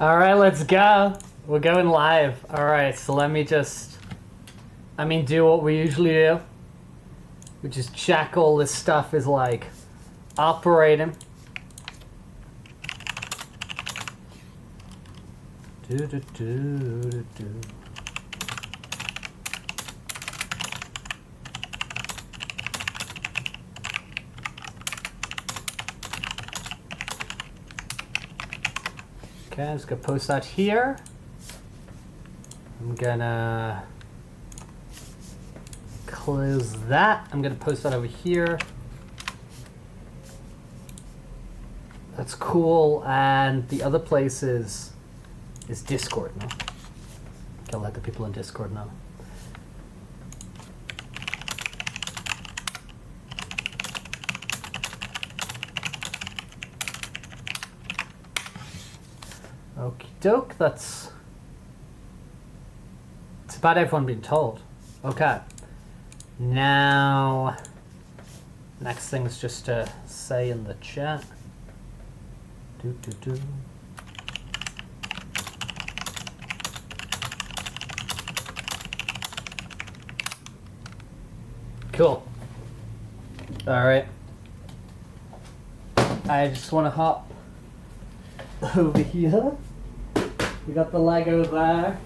All right, let's go. We're going live. All right, so let me just, do what we usually do. We just check all this stuff is like operating. Do, do, do, do, do. Okay, I'm just gonna post that here. I'm gonna close that. I'm gonna post that over here. That's cool. And the other place is Discord, no? I'll let the people in Discord know. Okie doke, it's about everyone being told. Okay. Now, next thing is just to say in the chat. Do, do, do. Cool. All right. I just want to hop over here. We got the Lego there.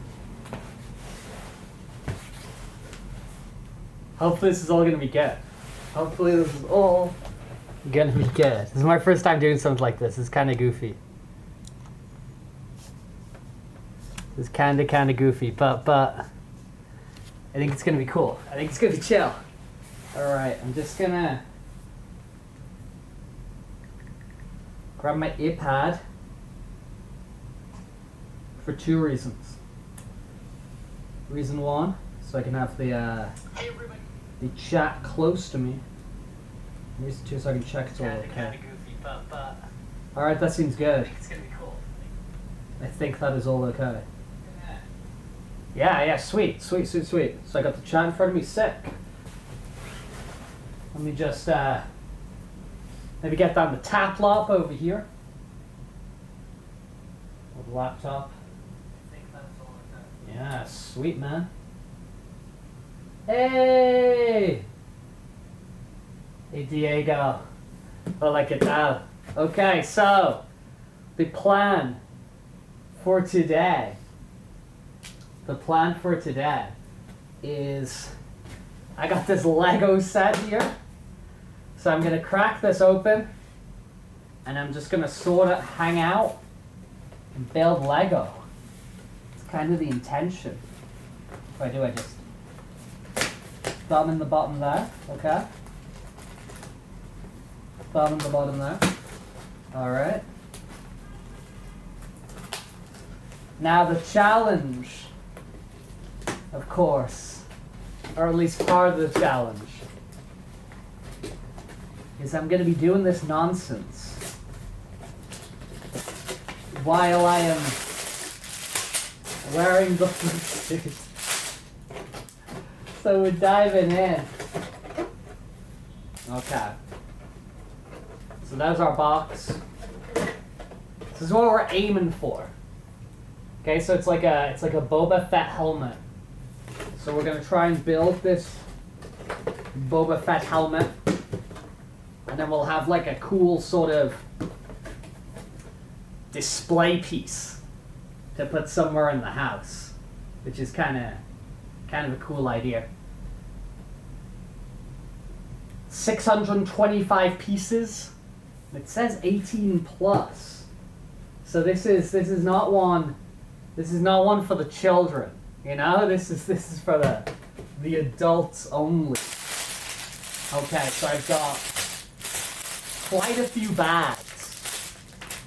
Hopefully this is all gonna be good. Hopefully this is all gonna be good. This is my first time doing something like this. It's kind of goofy. It's kind of goofy, but I think it's gonna be cool. I think it's gonna be chill. All right, I'm just gonna grab my iPad. For two reasons. Reason one, so I can have the chat close to me. Reason two, so I can check it's all okay. All right, that seems good. I think it's gonna be cool. I think that is all okay. Yeah, sweet. So I got the chat in front of me, sick. Let me just maybe get down the tablet over here. Or the laptop. Yeah, sweet, man. Hey! Hey, Diego. I like it now. Okay, so the plan for today. Is I got this Lego set here. So I'm going to crack this open. And I'm just going to sort of hang out and build Lego. Kind of the intention. If I do, I just thumb in the bottom there, okay? Thumb in the bottom there. Alright. Now the challenge, of course, or at least part of the challenge, is I'm going to be doing this nonsense while I am wearing the fursuit. So we're diving in. Okay. So there's our box. This is what we're aiming for. Okay, so it's like a Boba Fett helmet. So we're gonna try and build this Boba Fett helmet, and then we'll have like a cool sort of display piece to put somewhere in the house, which is kind of a cool idea. 625 pieces. It says 18 plus. So this is not one for the children. You know, this is for the adults only. Okay, so I've got quite a few bags.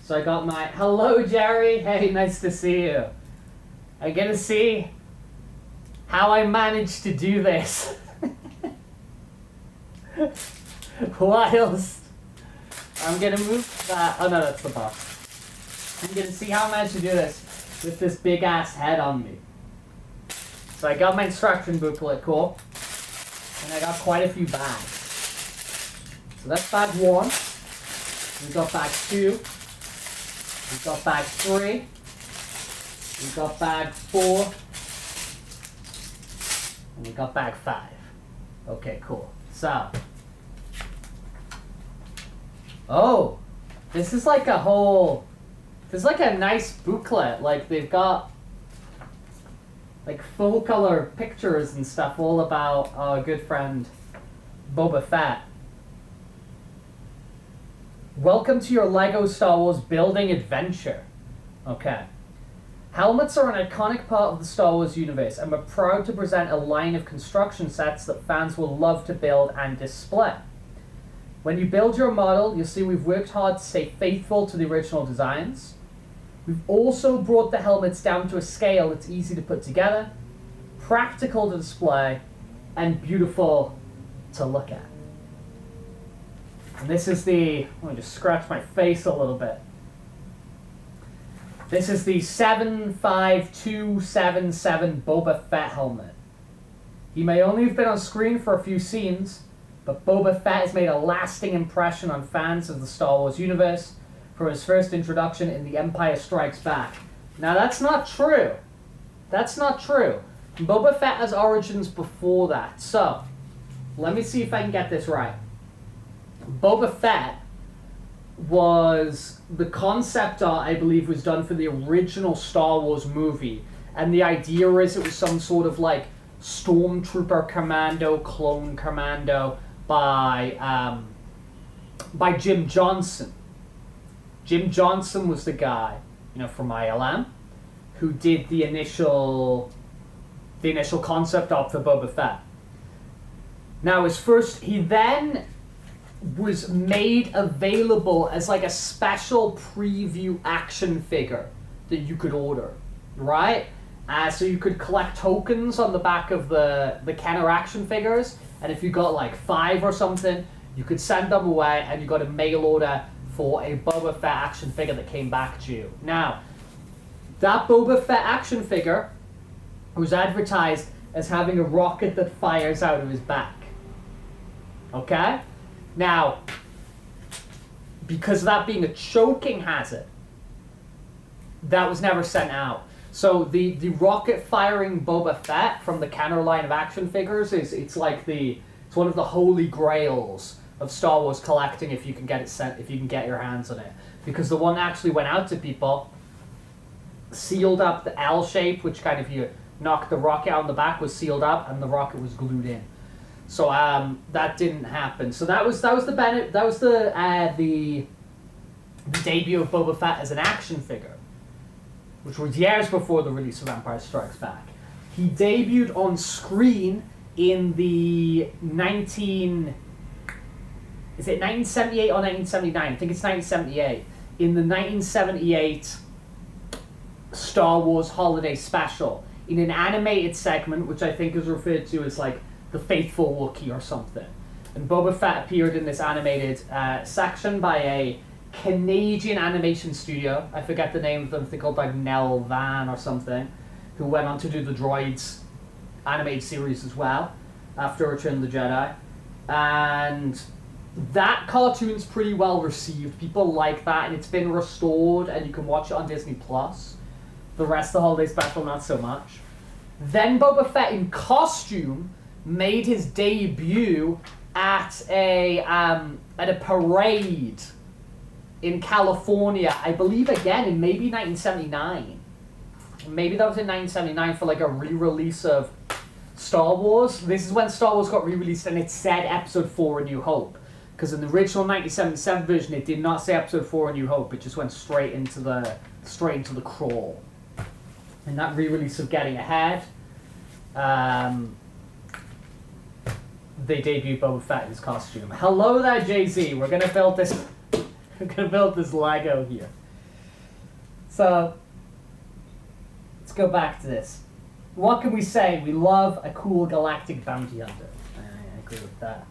So I got my, hello Jerry, hey, nice to see you. I get to see how I managed to do this. Whilst I'm gonna move that, oh no, that's the box. I'm gonna see how I managed to do this with this big ass head on me. So I got my instruction booklet, cool. And I got quite a few bags. So that's bag one. We got bag two. We got bag three. We got bag 4. And we got bag 5. Okay, cool. So. Oh! This is like a whole... There's like a nice booklet. Like, they've got... like, full-color pictures and stuff all about our good friend Boba Fett. Welcome to your LEGO Star Wars building adventure. Okay. Helmets are an iconic part of the Star Wars universe, and we're proud to present a line of construction sets that fans will love to build and display. When you build your model, you'll see we've worked hard to stay faithful to the original designs. We've also brought the helmets down to a scale that's easy to put together, practical to display, and beautiful to look at. And this is the, let me just scratch my face a little bit. This is the 75277 Boba Fett helmet. He may only have been on screen for a few scenes, but Boba Fett has made a lasting impression on fans of the Star Wars universe from his first introduction in The Empire Strikes Back. Now that's not true. That's not true. Boba Fett has origins before that. So, let me see if I can get this right. Boba Fett was, the concept art, I believe, was done for the original Star Wars movie. And the idea is it was some sort of like stormtrooper commando, clone commando by Jim Johnson. Jim Johnson was the guy, you know, from ILM, who did the initial concept art for Boba Fett. Now, he then was made available as like a special preview action figure that you could order, right? So you could collect tokens on the back of the Kenner action figures, and if you got like 5 or something, you could send them away, and you got a mail order for a Boba Fett action figure that came back to you. Now, that Boba Fett action figure was advertised as having a rocket that fires out of his back. Okay? Now, because of that being a choking hazard, that was never sent out. So the rocket-firing Boba Fett from the Kenner line of action figures it's one of the holy grails of Star Wars collecting if you can get your hands on it. Because the one that actually went out to people, sealed up, the L shape, which kind of you knocked the rocket out on the back, was sealed up, and the rocket was glued in. So that didn't happen. So that was the debut of Boba Fett as an action figure, which was years before the release of Empire Strikes Back. He debuted on screen in the 1978 or 1979? I think it's 1978. In the 1978 Star Wars Holiday Special, in an animated segment, which I think is referred to as like The Faithful Wookiee or something. And Boba Fett appeared in this animated section by a Canadian animation studio. I forget the name of them. They're called like Nell Van or something, who went on to do the Droids animated series as well after Return of the Jedi. And that cartoon's pretty well received. People like that, and it's been restored, and you can watch it on Disney Plus. The rest of the holiday special, not so much. Then Boba Fett in costume made his debut at a parade in California, I believe, again in maybe 1979. Maybe that was in 1979 for like a re-release of Star Wars. This is when Star Wars got re-released, and it said Episode 4: A New Hope. Because in the original 1977 version, it did not say Episode 4: A New Hope. It just went straight into the crawl. And that re-release of Getting Ahead, they debuted Boba Fett in his costume. Hello there, Jay-Z. We're gonna build this. We're gonna build this Lego here. So let's go back to this. What can we say? We love a cool galactic bounty hunter. I agree with that.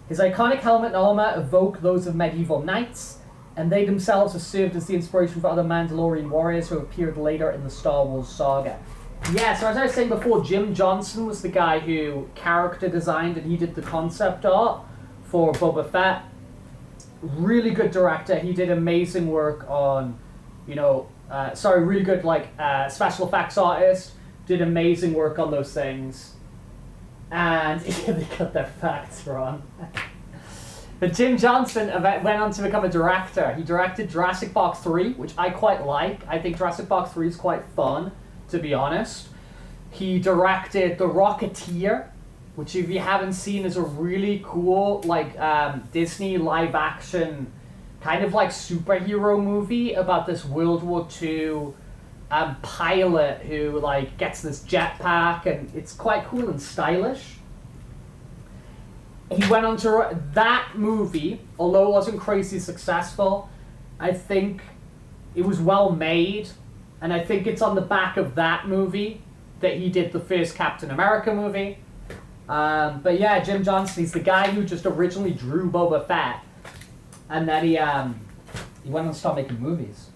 His iconic helmet and armor evoke those of medieval knights, and they themselves have served as the inspiration for other Mandalorian warriors who appeared later in the Star Wars saga. Yeah, so as I was saying before, Jim Johnson was the guy who character designed, and he did the concept art for Boba Fett. Really good director. He did amazing work on, really good like special effects artist. Did amazing work on those things. And they got their facts wrong. But Jim Johnston went on to become a director. He directed Jurassic Park 3, which I quite like. I think Jurassic Park 3 is quite fun, to be honest. He directed The Rocketeer, which if you haven't seen is a really cool like Disney live action kind of like superhero movie about this World War II pilot who like gets this jetpack, and it's quite cool and stylish. He went on to that movie, although it wasn't crazy successful. I think it was well made, and I think it's on the back of that movie that he did the first Captain America movie. But yeah, Jim Johnston, he's the guy who just originally drew Boba Fett, and then he went on to start making movies.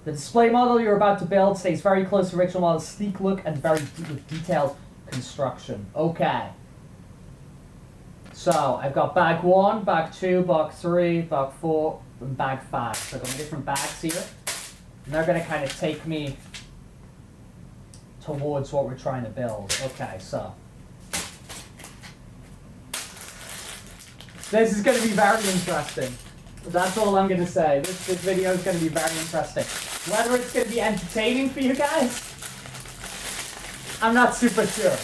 The display model you're about to build stays very close to original model's sleek look and very detailed construction. Okay. So I've got bag 1, bag 2, bag 3, bag 4, and bag 5. So I've got different bags here. And they're going to kind of take me towards what we're trying to build. Okay, so this is going to be very interesting. That's all I'm going to say. This video is going to be very interesting. Whether it's going to be entertaining for you guys, I'm not super sure.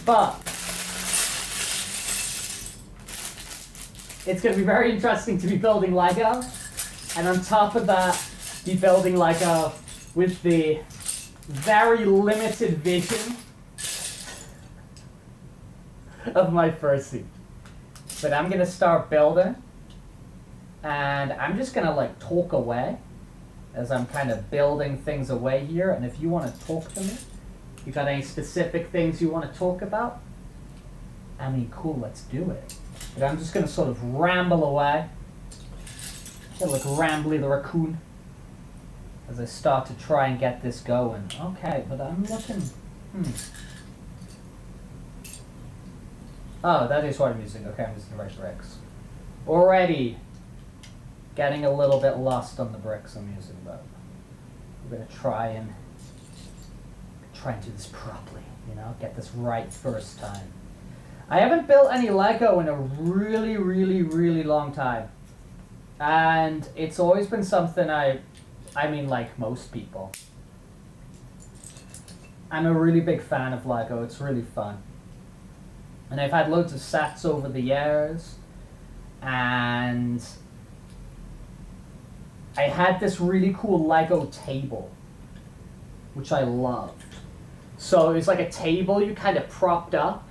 But it's going to be very interesting to be building Lego. And on top of that, be building Lego with the very limited vision of my Fursuit. But I'm going to start building. And I'm just going to like talk away as I'm kind of building things away here. And if you want to talk to me, you got any specific things you want to talk about? I mean, cool, let's do it. But I'm just going to sort of ramble away. Get like Rambly the raccoon as I start to try and get this going. Okay, but I'm looking... Oh, that is what I'm using. Okay, I'm using the right bricks. Already getting a little bit lost on the bricks I'm using, but I'm going to try and do this properly, you know, get this right first time. I haven't built any Lego in a really, really, really long time. And it's always been something I mean, like most people, I'm a really big fan of Lego. It's really fun. And I've had loads of sets over the years. And I had this really cool Lego table, which I loved. So it was like a table you kind of propped up,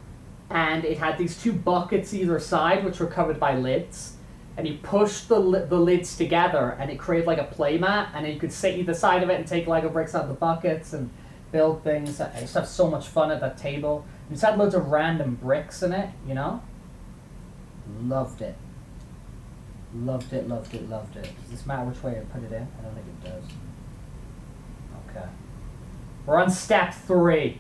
and it had these two buckets either side, which were covered by lids. And you pushed the lids together, and it created like a play mat, and then you could sit either side of it and take Lego bricks out of the buckets and build things. I used to have so much fun at that table. It just had loads of random bricks in it, you know? Loved it. Loved it, loved it, loved it. Does this matter which way I put it in? I don't think it does. Okay. We're on step 3.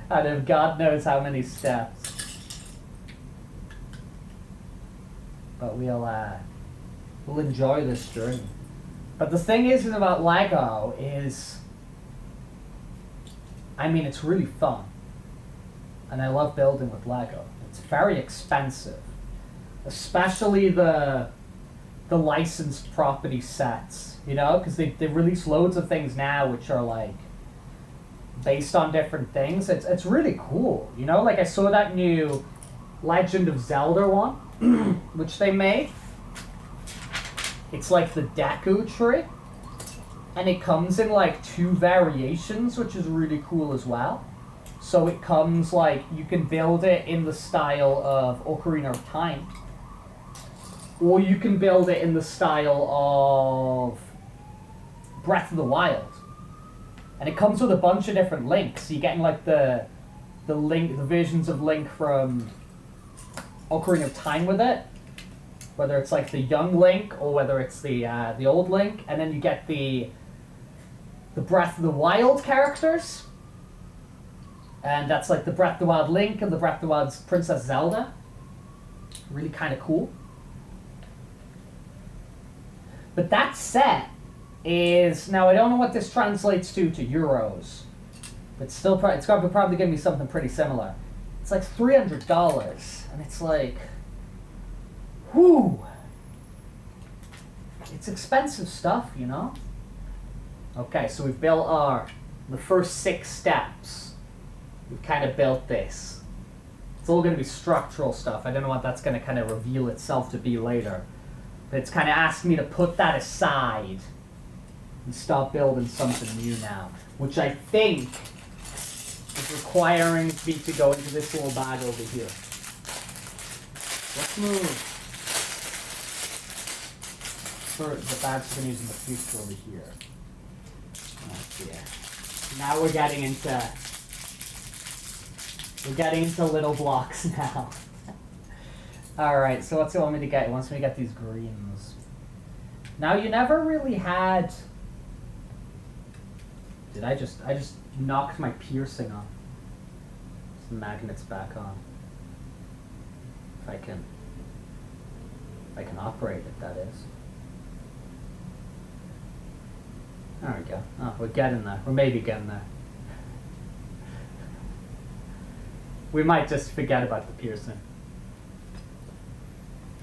Out of God knows how many steps. But we'll enjoy this journey. But the thing is about Lego is, I mean, it's really fun. And I love building with Lego. It's very expensive. Especially the licensed property sets, you know, because they release loads of things now which are like based on different things. It's really cool, you know. Like I saw that new Legend of Zelda one, which they made. It's like the Deku tree, and it comes in like 2 variations, which is really cool as well. So it comes like you can build it in the style of Ocarina of Time, or you can build it in the style of Breath of the Wild. And it comes with a bunch of different Links. You're getting like the versions of Link from Ocarina of Time with it, whether it's like the young Link or whether it's the old Link, and then you get the Breath of the Wild characters, and that's like the Breath of the Wild Link and the Breath of the Wild's Princess Zelda. Really kind of cool. But that set is, now I don't know what this translates to euros, but still, it's probably going to be something pretty similar. It's like $300, and it's like, whoo, it's expensive stuff, you know? Okay, so we've built the first 6 steps. We've kind of built this. It's all going to be structural stuff. I don't know what that's going to kind of reveal itself to be later. But it's kind of asked me to put that aside and start building something new now, which I think is requiring me to go into this little bag over here. Let's move. For the bags we're going to use in the future over here. Oh dear. Now we're getting into little blocks now. Alright, so what's it want me to get? It wants me to get these greens. Now you never really had... I just knocked my piercing off. The magnet's back on. If I can operate it, that is. There we go. Oh, we're getting there. We're maybe getting there. We might just forget about the piercing.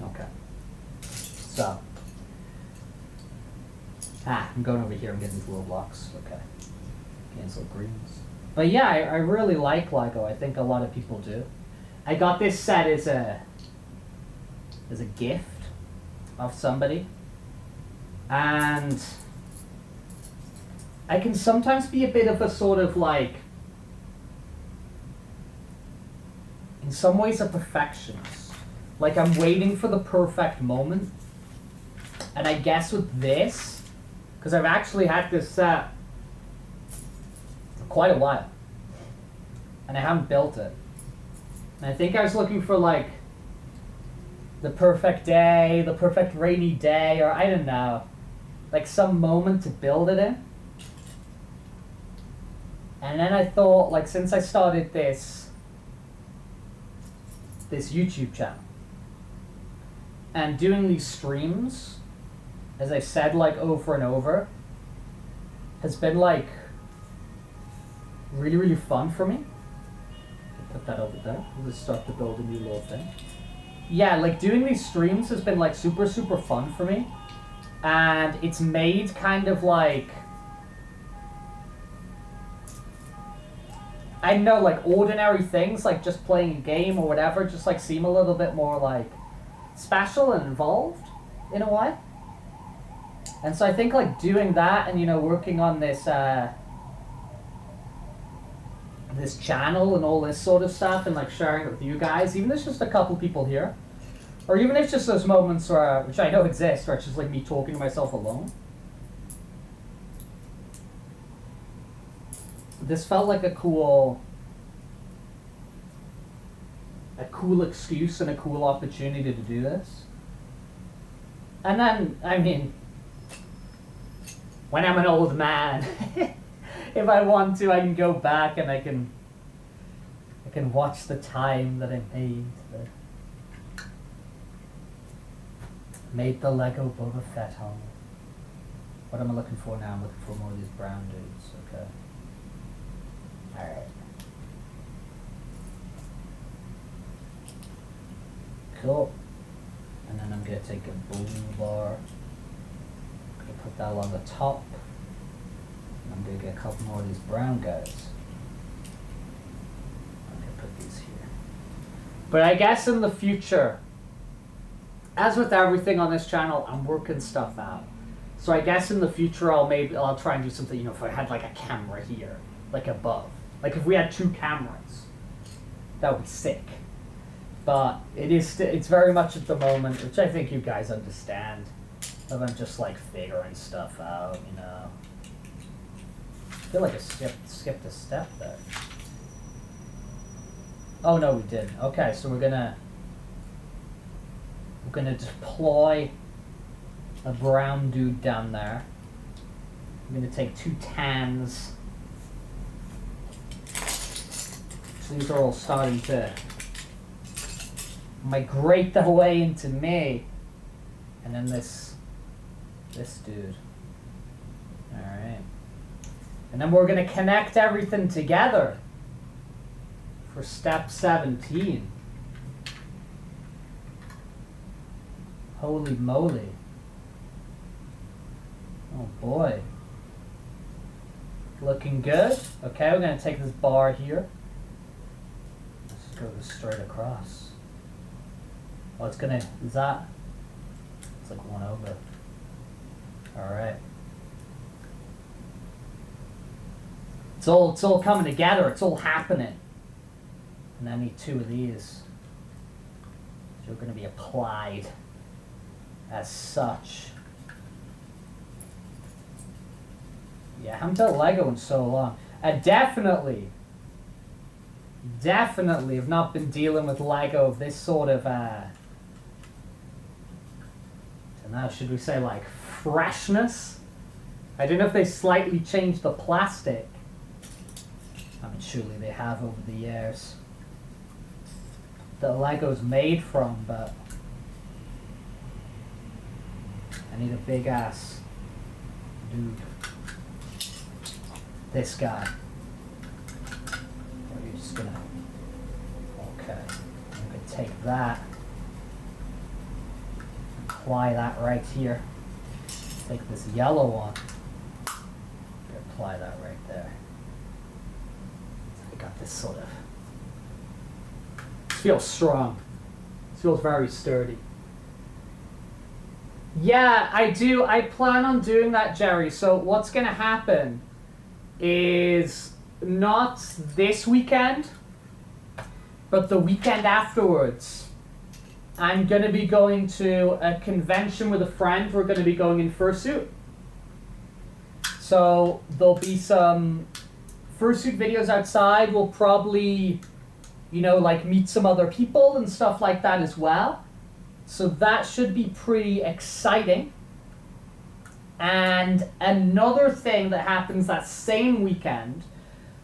Okay. So. I'm going over here. I'm getting these little blocks. Okay. Cancel greens. But yeah, I really like Lego. I think a lot of people do. I got this set as a gift of somebody. And I can sometimes be a bit of a sort of like, in some ways, a perfectionist. Like I'm waiting for the perfect moment. And I guess with this, because I've actually had this set for quite a while. And I haven't built it. And I think I was looking for like the perfect day, the perfect rainy day, or I don't know. Like some moment to build it in. And then I thought, like, since I started this YouTube channel and doing these streams, as I've said, like, over and over, has been, like, really, really fun for me. Put that over there. We'll just start to build a new little thing. Yeah, like, doing these streams has been, like, super, super fun for me. And it's made kind of, like, I know, like, ordinary things, like just playing a game or whatever, just, like, seem a little bit more, like, special and involved in a way. And so I think, like, doing that and, you know, working on this, this channel and all this sort of stuff and, like, sharing it with you guys, even if it's just a couple people here, or even if it's just those moments where, which I know exist, where it's just, like, me talking to myself alone. This felt like a cool excuse and a cool opportunity to do this. And then, I mean, when I'm an old man, if I want to, I can go back and I can watch the time that I made the Lego Boba Fett home. What am I looking for now? I'm looking for more of these brown dudes. Okay. Alright. Cool. And then I'm going to take a boom bar. I'm going to put that along the top. And I'm going to get a couple more of these brown guys. I'm going to put these here. But I guess in the future, as with everything on this channel, I'm working stuff out. So I guess in the future I'll try and do something, you know, if I had like a camera here, like above. Like if we had 2 cameras, that would be sick. But it's very much at the moment, which I think you guys understand, of I'm just like figuring stuff out, you know. I feel like I skipped a step there. Oh no, we did. Okay, so we're gonna deploy a brown dude down there. I'm gonna take 2 tans. These are all starting to migrate their way into me. And then this dude. And then we're going to connect everything together for step 17. Holy moly. Oh boy. Looking good. Okay, we're going to take this bar here. Let's just go this straight across. Oh, it's going to, is that? It's like one over. Alright. It's all coming together. It's all happening. And I need 2 of these. So they're going to be applied as such. Yeah, I haven't done Lego in so long. Definitely have not been dealing with Lego of this sort of, I don't know, should we say like freshness? I don't know if they slightly changed the plastic. I mean, surely they have over the years. That Lego's made from, but I need a big ass dude. This guy. Or you're just gonna. Okay. I'm gonna take that. Apply that right here. Take this yellow one. Apply that right there. I got this sort of. This feels strong. This feels very sturdy. Yeah, I do. I plan on doing that, Jerry. So what's going to happen is not this weekend, but the weekend afterwards. I'm going to be going to a convention with a friend. We're going to be going in Fursuit. So there'll be some Fursuit videos outside. We'll probably, you know, like meet some other people and stuff like that as well. So that should be pretty exciting. And another thing that happens that same weekend,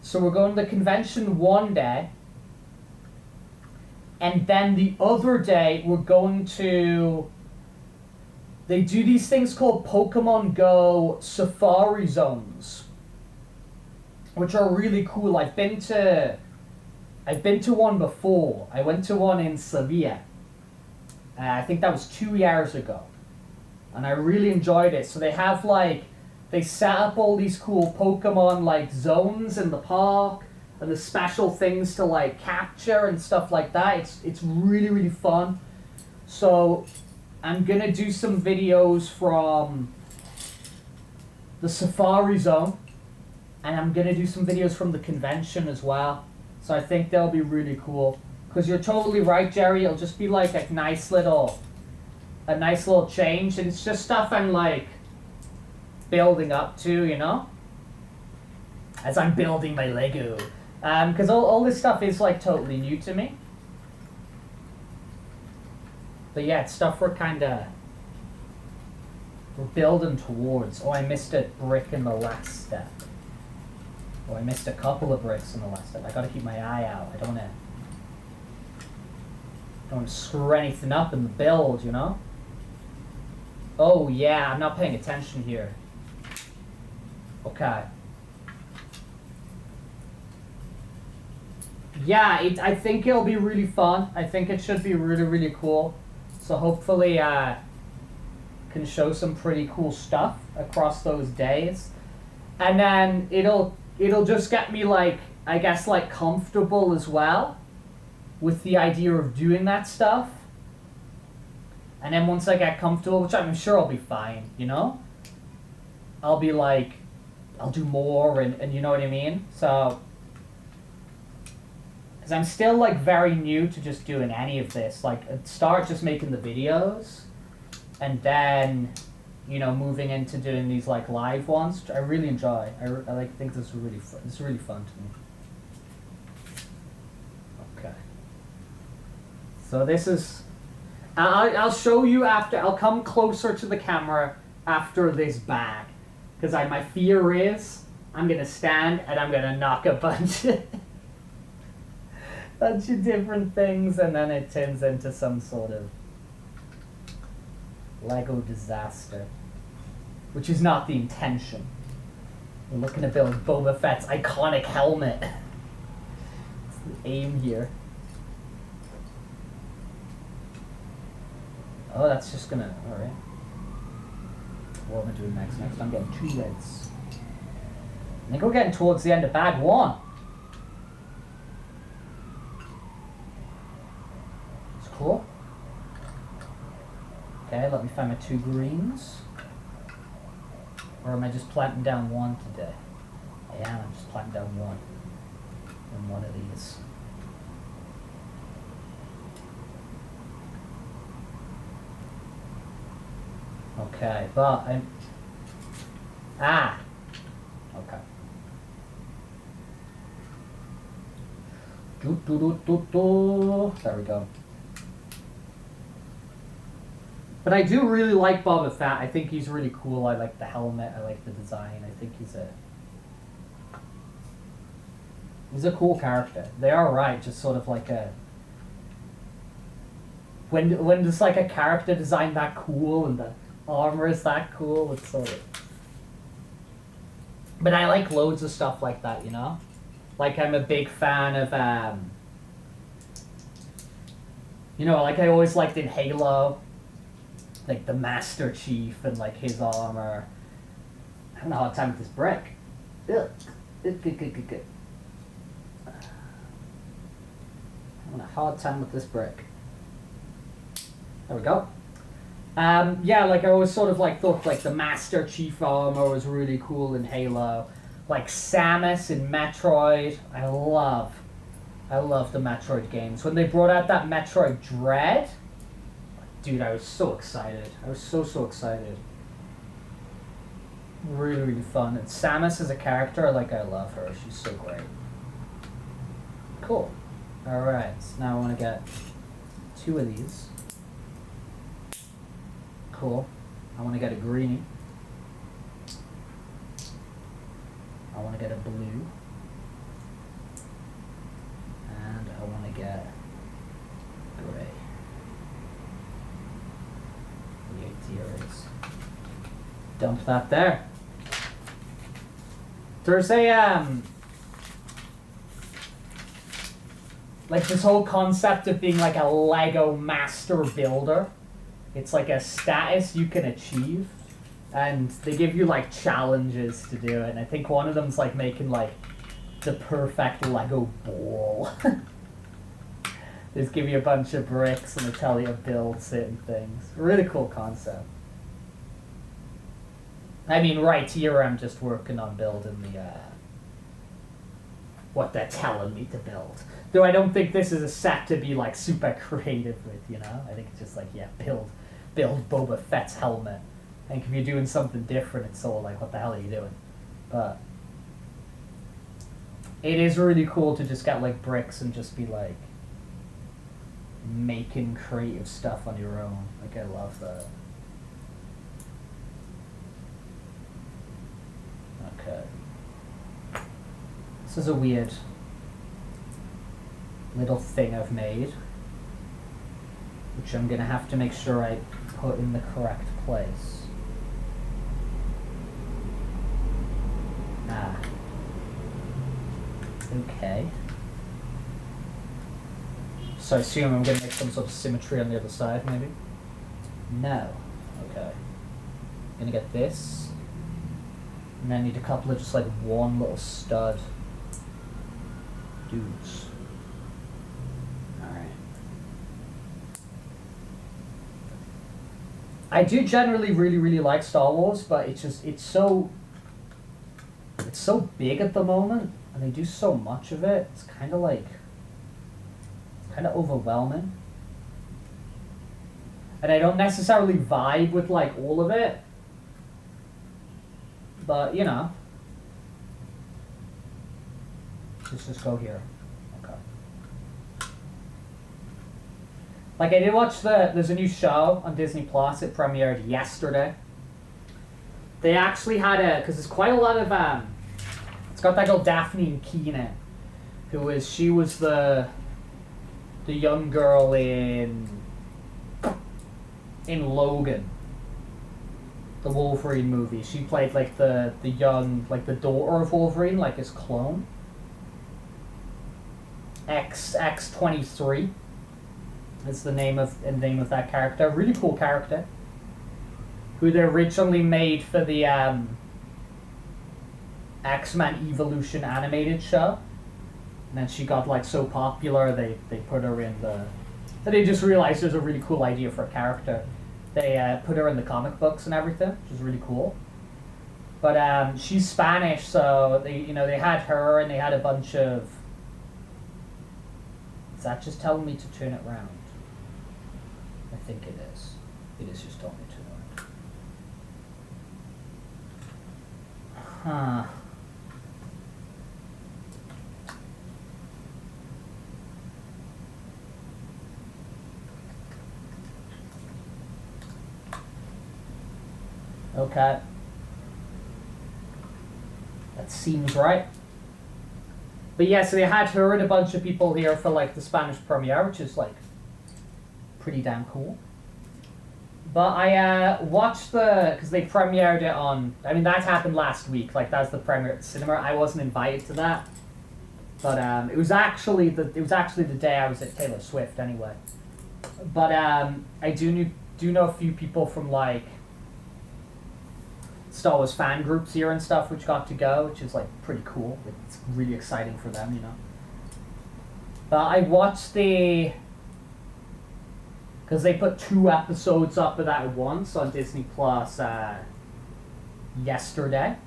so we're going to the convention one day, and then the other day we're going to, they do these things called Pokemon Go Safari Zones, which are really cool. I've been to one before. I went to one in Sevilla. I think that was 2 years ago. And I really enjoyed it. So they have like, they set up all these cool Pokemon like zones in the park, and the special things to like capture and stuff like that. It's really, really fun. So I'm gonna do some videos from the Safari Zone, and I'm gonna do some videos from the convention as well. So I think they'll be really cool. Because you're totally right, Jerry. It'll just be like a nice little change. And it's just stuff I'm like building up to, you know? As I'm building my Lego. Because all this stuff is like totally new to me. But yeah, it's stuff we're building towards. Oh, I missed a brick in the last step. Oh, I missed a couple of bricks in the last step. I gotta keep my eye out. I don't want to screw anything up in the build, you know? Oh yeah, I'm not paying attention here. Okay. Yeah, I think it'll be really fun. I think it should be really, really cool. So hopefully can show some pretty cool stuff across those days. And then it'll just get me like, I guess like comfortable as well with the idea of doing that stuff. And then once I get comfortable, which I'm sure I'll be fine, you know? I'll be like, I'll do more and you know what I mean? So, because I'm still like very new to just doing any of this. Like, start just making the videos, and then, you know, moving into doing these like live ones, which I really enjoy. I like think this is really fun. It's really fun to me. Okay. So this is, I'll show you after, I'll come closer to the camera after this bag. Because my fear is, I'm going to stand and I'm going to knock a bunch of different things, and then it turns into some sort of Lego disaster. Which is not the intention. We're looking to build Boba Fett's iconic helmet. It's the aim here. Oh, that's just gonna... Alright. What am I doing next? Next I'm getting 2 reds. I think we're getting towards the end of bag 1. It's cool. Okay, let me find my 2 greens. Or am I just planting down 1 today? Yeah, I'm just planting down 1. And 1 of these. Okay, but I'm... Ah! Okay. There we go. But I do really like Boba Fett. I think he's really cool. I like the helmet. I like the design. I think he's a cool character. They are right, just sort of like a... When there's like a character design that cool and the armor is that cool, it's sort of... But I like loads of stuff like that, you know? Like I'm a big fan of, you know, like I always liked in Halo, like the Master Chief and like his armor. I'm having a hard time with this brick. Ugh. Good. Having a hard time with this brick. There we go. Yeah, like I always sort of like thought like the Master Chief armor was really cool in Halo. Like Samus in Metroid. I love the Metroid games. When they brought out that Metroid Dread, dude, I was so excited. I was so excited. Really fun. And Samus as a character, like I love her. She's so great. Cool. Alright, so now I want to get 2 of these. Cool. I want to get a greenie. I want to get a blue. And I want to get gray. The ATRs. Dump that there. There's a, like this whole concept of being like a Lego master builder. It's like a status you can achieve, and they give you like challenges to do it. And I think one of them's like making like the perfect Lego ball. They just give you a bunch of bricks and they tell you to build certain things. Really cool concept. I mean, right here I'm just working on building the what they're telling me to build. Though I don't think this is a set to be like super creative with, you know? I think it's just like, yeah, build Boba Fett's helmet. I think if you're doing something different, it's sort of like, what the hell are you doing? But it is really cool to just get like bricks and just be like making creative stuff on your own. Like I love that. Okay. This is a weird little thing I've made, which I'm gonna have to make sure I put in the correct place. Ah. Okay. So I assume I'm gonna make some sort of symmetry on the other side, maybe? No. Okay. Gonna get this. And then I need a couple of just like one little stud dudes. Alright. I do generally really like Star Wars, but it's so big at the moment, and they do so much of it, it's kind of overwhelming. And I don't necessarily vibe with like all of it. But, you know, let's just go here. Okay. Like, I did watch there's a new show on Disney Plus. It premiered yesterday. They actually had because there's quite a lot of, it's got that girl Daphne Keenan, she was the young girl in Logan. the Wolverine movie. She played like the young, like the daughter of Wolverine, like his clone. X23 is the name of that character. Really cool character. Who they originally made for the X-Men Evolution animated show. And then she got like so popular they put her in the... They just realized there's a really cool idea for a character. They put her in the comic books and everything, which is really cool. But she's Spanish, so they had her and they had a bunch of... Is that just telling me to turn it around? I think it is. It is just telling me to turn it around. Huh. Okay. That seems right. But yeah, so they had her and a bunch of people here for like the Spanish premiere, which is like pretty damn cool. But I watched because they premiered it on, I mean that happened last week, like that's the premiere at the cinema. I wasn't invited to that. But it was actually the day I was at Taylor Swift anyway. But I do know a few people from like Star Wars fan groups here and stuff which got to go, which is like pretty cool. It's really exciting for them, you know. But I watched because they put 2 episodes up of that at once on Disney Plus yesterday.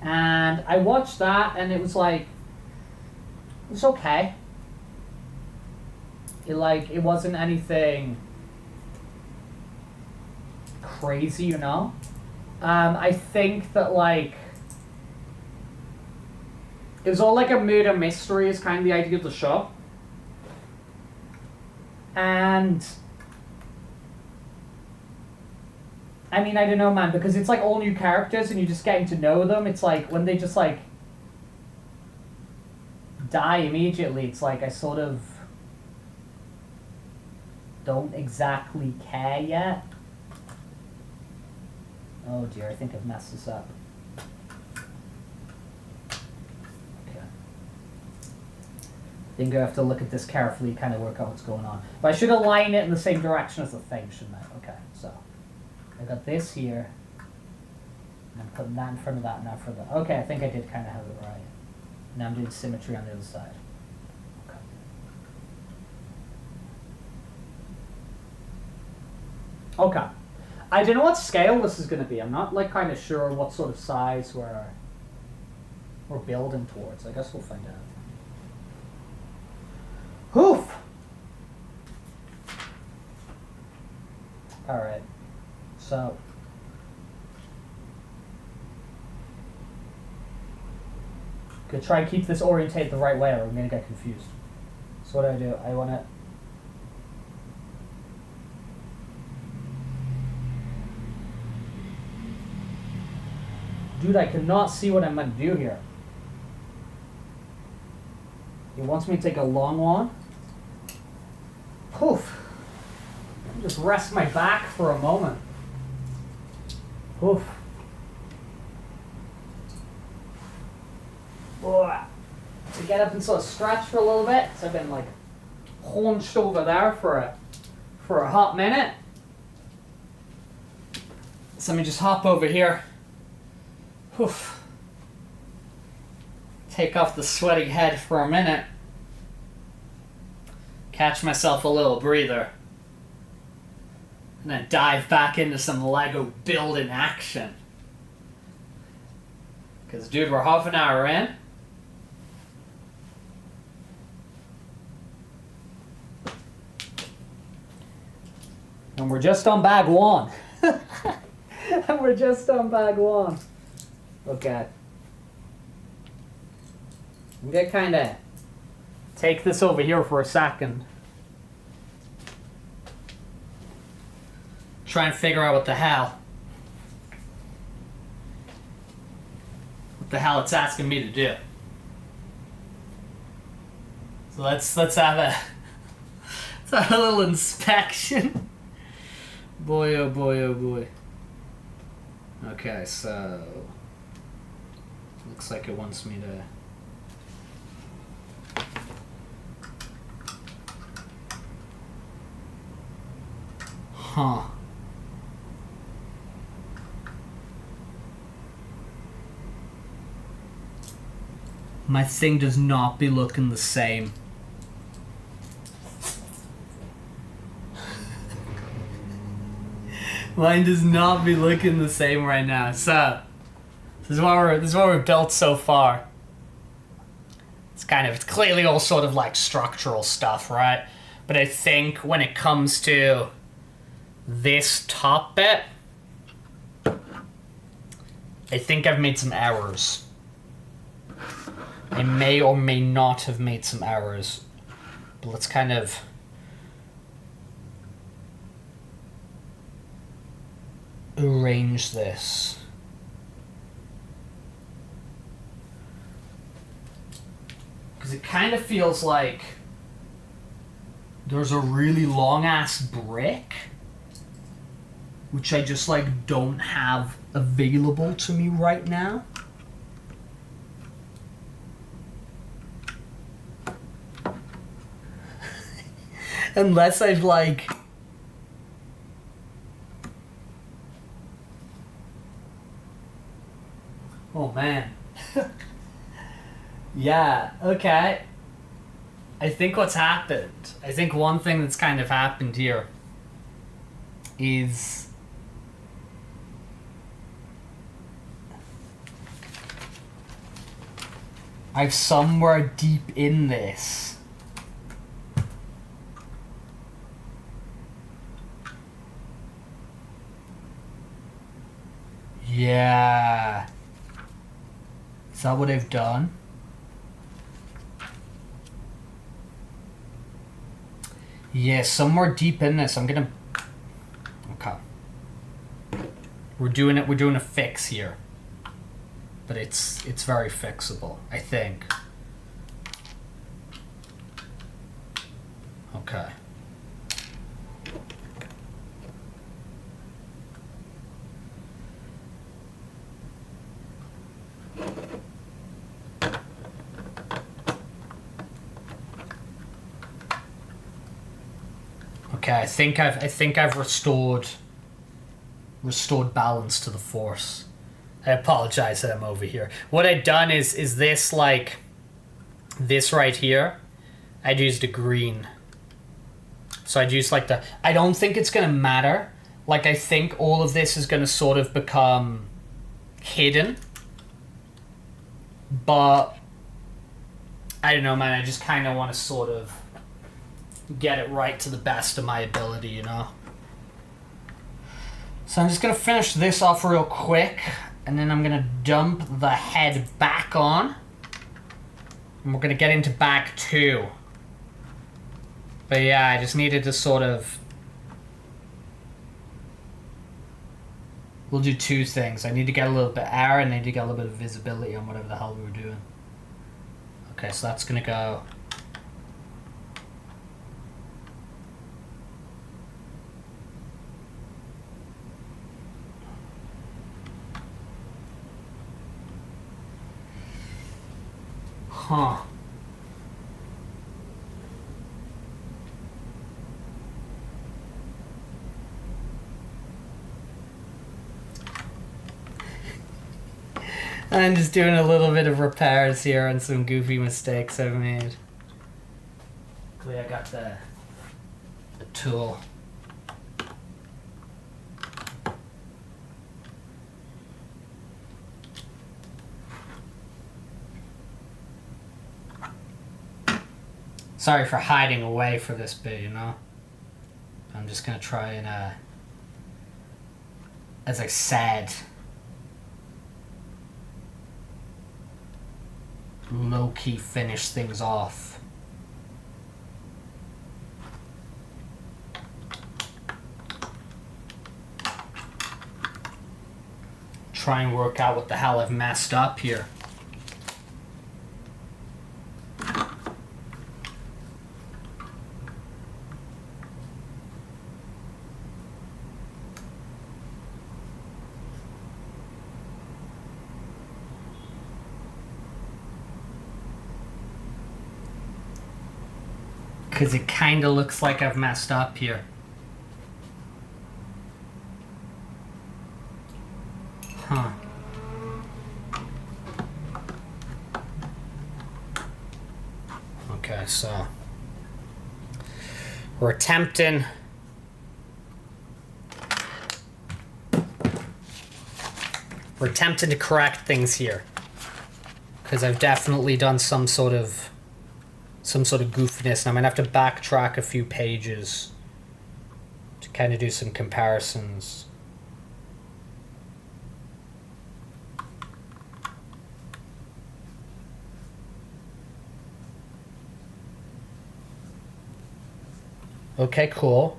And I watched that and it was like, it was okay. It wasn't anything crazy, you know. I think that like it was all like a murder mystery is kind of the idea of the show. And I mean, I don't know, man, because it's like all new characters and you're just getting to know them. It's like when they just like die immediately, it's like I sort of don't exactly care yet. Oh dear, I think I've messed this up. Okay. I think I have to look at this carefully, kind of work out what's going on. But I should align it in the same direction as the thing, shouldn't I? Okay, so I got this here. And I'm putting that in front of that and that for that. Okay, I think I did kind of have it right. Now I'm doing symmetry on the other side. Okay. Okay. I don't know what scale this is going to be. I'm not like kind of sure what sort of size we're building towards. I guess we'll find out. Hoof! Alright. So. Could try and keep this orientated the right way or I'm going to get confused. So what do? I want to... Dude, I cannot see what I'm meant to do here. He wants me to take a long one. Poof. Just rest my back for a moment. Poof. To get up and sort of stretch for a little bit. So I've been like hunched over there for a hot minute. So let me just hop over here. Oof. Take off the sweaty head for a minute. Catch myself a little breather. And then dive back into some Lego building action. Because, dude, we're half an hour in. And we're just on bag 1. And we're just on bag 1. Okay. I'm gonna kind of take this over here for a second. Try and figure out what the hell it's asking me to do. So let's have a little inspection. Boy, oh boy, oh boy. Okay, so looks like it wants me to. Huh. My thing does not be looking the same. Mine does not be looking the same right now. So this is what we're built so far. It's clearly all sort of like structural stuff, right? But I think when it comes to this top bit, I think I've made some errors. I may or may not have made some errors. But let's kind of arrange this. Because it kind of feels like there's a really long ass brick which I just like don't have available to me right now. Unless I've like oh man. Yeah, okay. I think what's happened, I think one thing that's kind of happened here is I've somewhere deep in this yeah. Is that what I've done? Yeah, somewhere deep in this, I'm gonna. Okay. We're doing a fix here. But it's very fixable, I think. Okay. Okay, I think I've restored balance to the force. I apologize that I'm over here. What I've done is this like this right here. I'd used a green. So I'd use like the I don't think it's gonna matter. Like I think all of this is gonna sort of become hidden. But I don't know, man, I just kinda wanna sort of get it right to the best of my ability, you know? So I'm just gonna finish this off real quick, and then I'm gonna dump the head back on. And we're gonna get into bag 2. But yeah, I just needed to sort of... We'll do 2 things. I need to get a little bit of air, and I need to get a little bit of visibility on whatever the hell we were doing. Okay, so that's gonna go... Huh. I'm just doing a little bit of repairs here on some goofy mistakes I've made. Luckily I got the tool. Sorry for hiding away for this bit, you know? I'm just gonna try and, as I said, low-key finish things off. Try and work out what the hell I've messed up here. Because it kind of looks like I've messed up here. Huh. Okay, so we're attempting to correct things here, because I've definitely done some sort of goofiness, and I'm gonna have to backtrack a few pages to kind of do some comparisons. Okay, cool.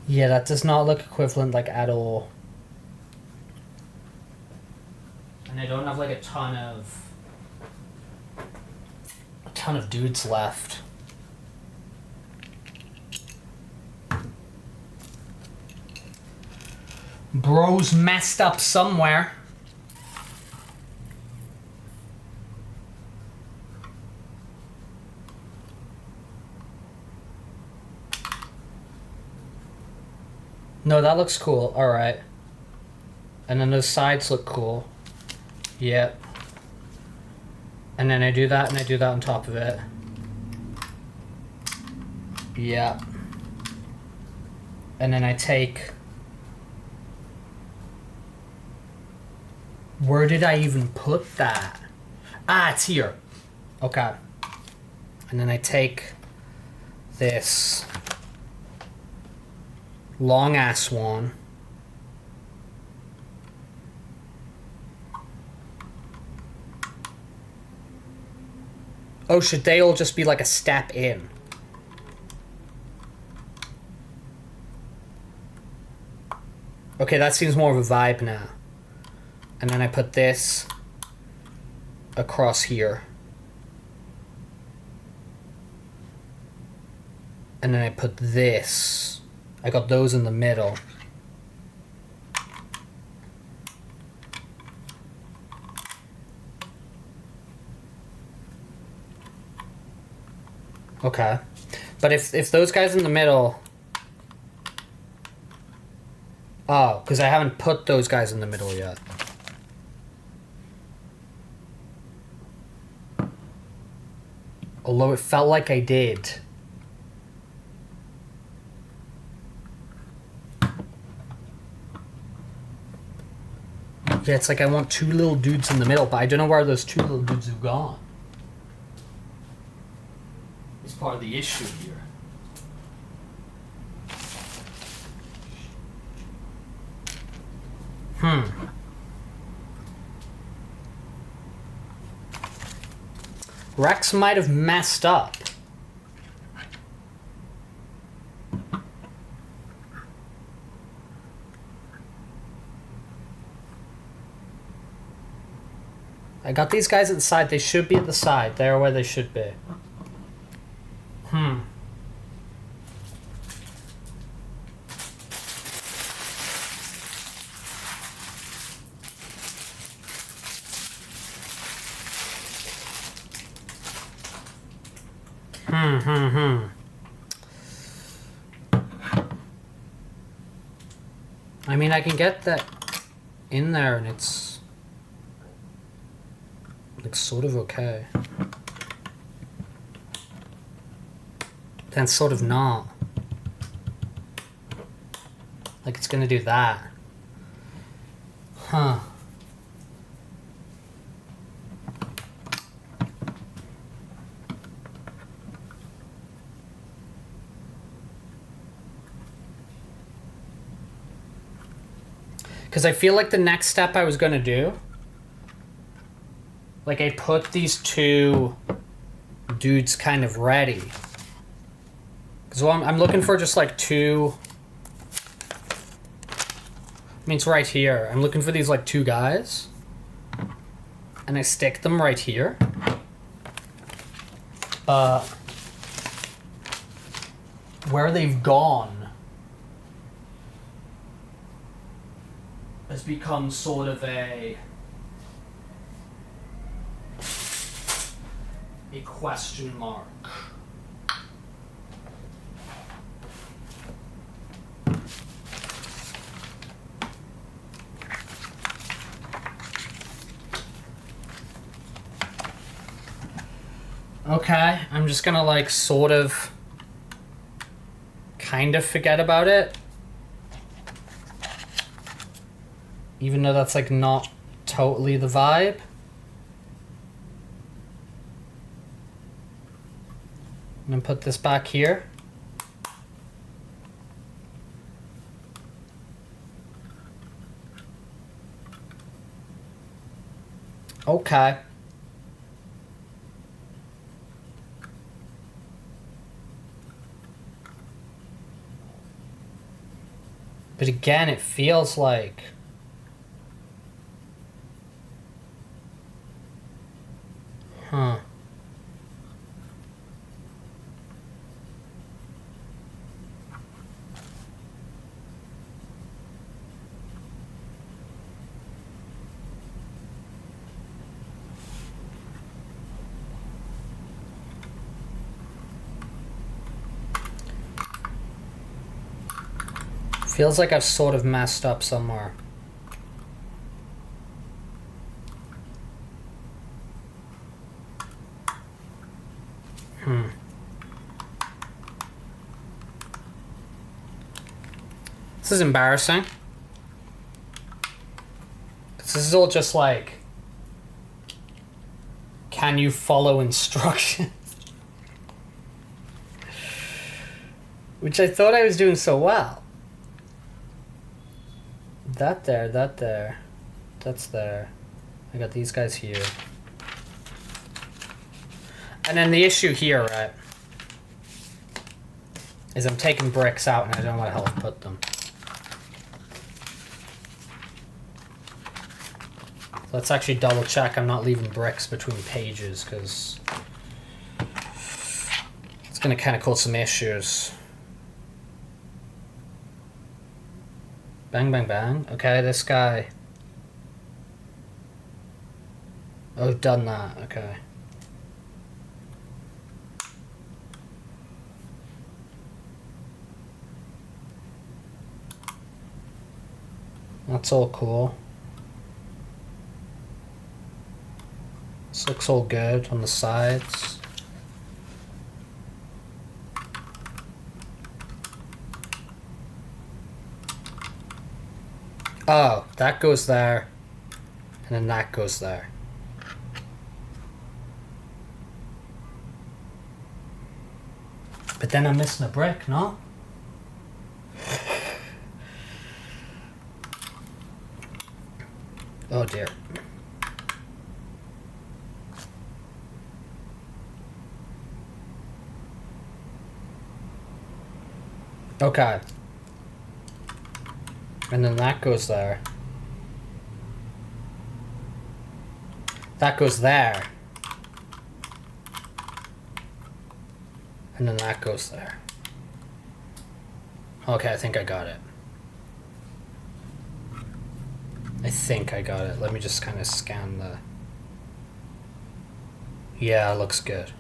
Yeah, that does not look equivalent, like, at all. And I don't have, like, a ton of dudes left. Bro's messed up somewhere. No, that looks cool. Alright. And then those sides look cool. Yep. And then I do that, and I do that on top of it. Yep. And then I take... Where did I even put that? Ah, it's here. Okay. And then I take this long ass one. Oh, should they all just be like a step in? Okay, that seems more of a vibe now. And then I put this across here. And then I put this. I got those in the middle. Okay. But if those guys in the middle... Oh, because I haven't put those guys in the middle yet. Although it felt like I did. Yeah, it's like I want two little dudes in the middle, but I don't know where those two little dudes have gone. It's part of the issue here. Rex might have messed up. I got these guys at the side. They should be at the side. They're where they should be. I mean, I can get that in there and it's like sort of okay. Then sort of not. Like it's gonna do that. Huh. Because I feel like the next step I was going to do, like I put these two dudes kind of ready. Because I'm looking for just like two, I mean it's right here. I'm looking for these like two guys. And I stick them right here. But where they've gone, has become sort of a question mark. Okay, I'm just gonna like sort of kind of forget about it. Even though that's like not totally the vibe. And then put this back here. Okay. But again, it feels like feels like I've sort of messed up somewhere. This is embarrassing. This is all just like, can you follow instructions? Which I thought I was doing so well. That there, that's there. I got these guys here. And then the issue here, right, is I'm taking bricks out and I don't know where the hell to put them. So let's actually double check I'm not leaving bricks between pages, because it's going to kind of cause some issues. Bang, bang, bang. Okay, this guy. Oh, done that. Okay. That's all cool. This looks all good on the sides. Oh, that goes there, and then that goes there. But then I'm missing a brick, no? Oh dear. Okay. And then that goes there. That goes there. And then that goes there. Okay, I think I got it. I think I got it. Let me just kind of scan the... Yeah, it looks good.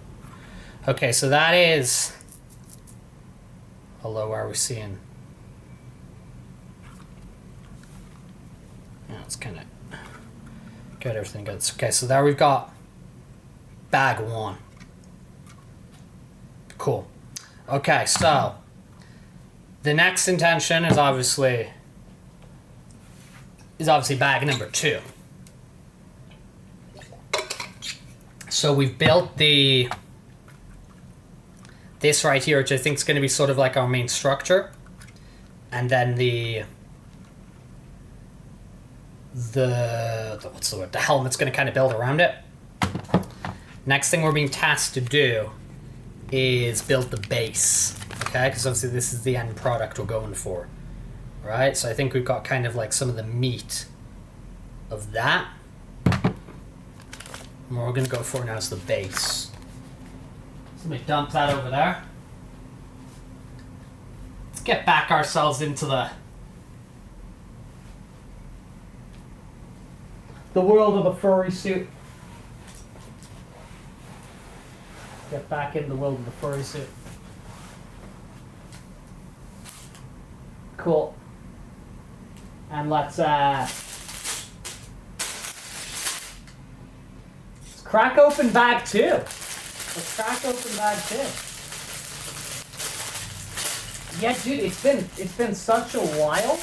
Okay, so that is... Hello, are we seeing? Yeah, it's kind of... Got everything good. Okay, so there we've got bag one. Cool. Okay, so the next intention is obviously bag number two. So we've built this right here, which I think is going to be sort of like our main structure, and then the what's the word? The helmet's going to kind of build around it. Next thing we're being tasked to do is build the base, okay? Because obviously this is the end product we're going for, right? So I think we've got kind of like some of the meat of that. And what we're going to go for now is the base. So let me dump that over there. Let's get back ourselves into the world of the furry suit. Get back in the world of the furry suit. Cool. And let's crack open bag 2. Let's crack open bag 2. Yeah, dude, it's been such a while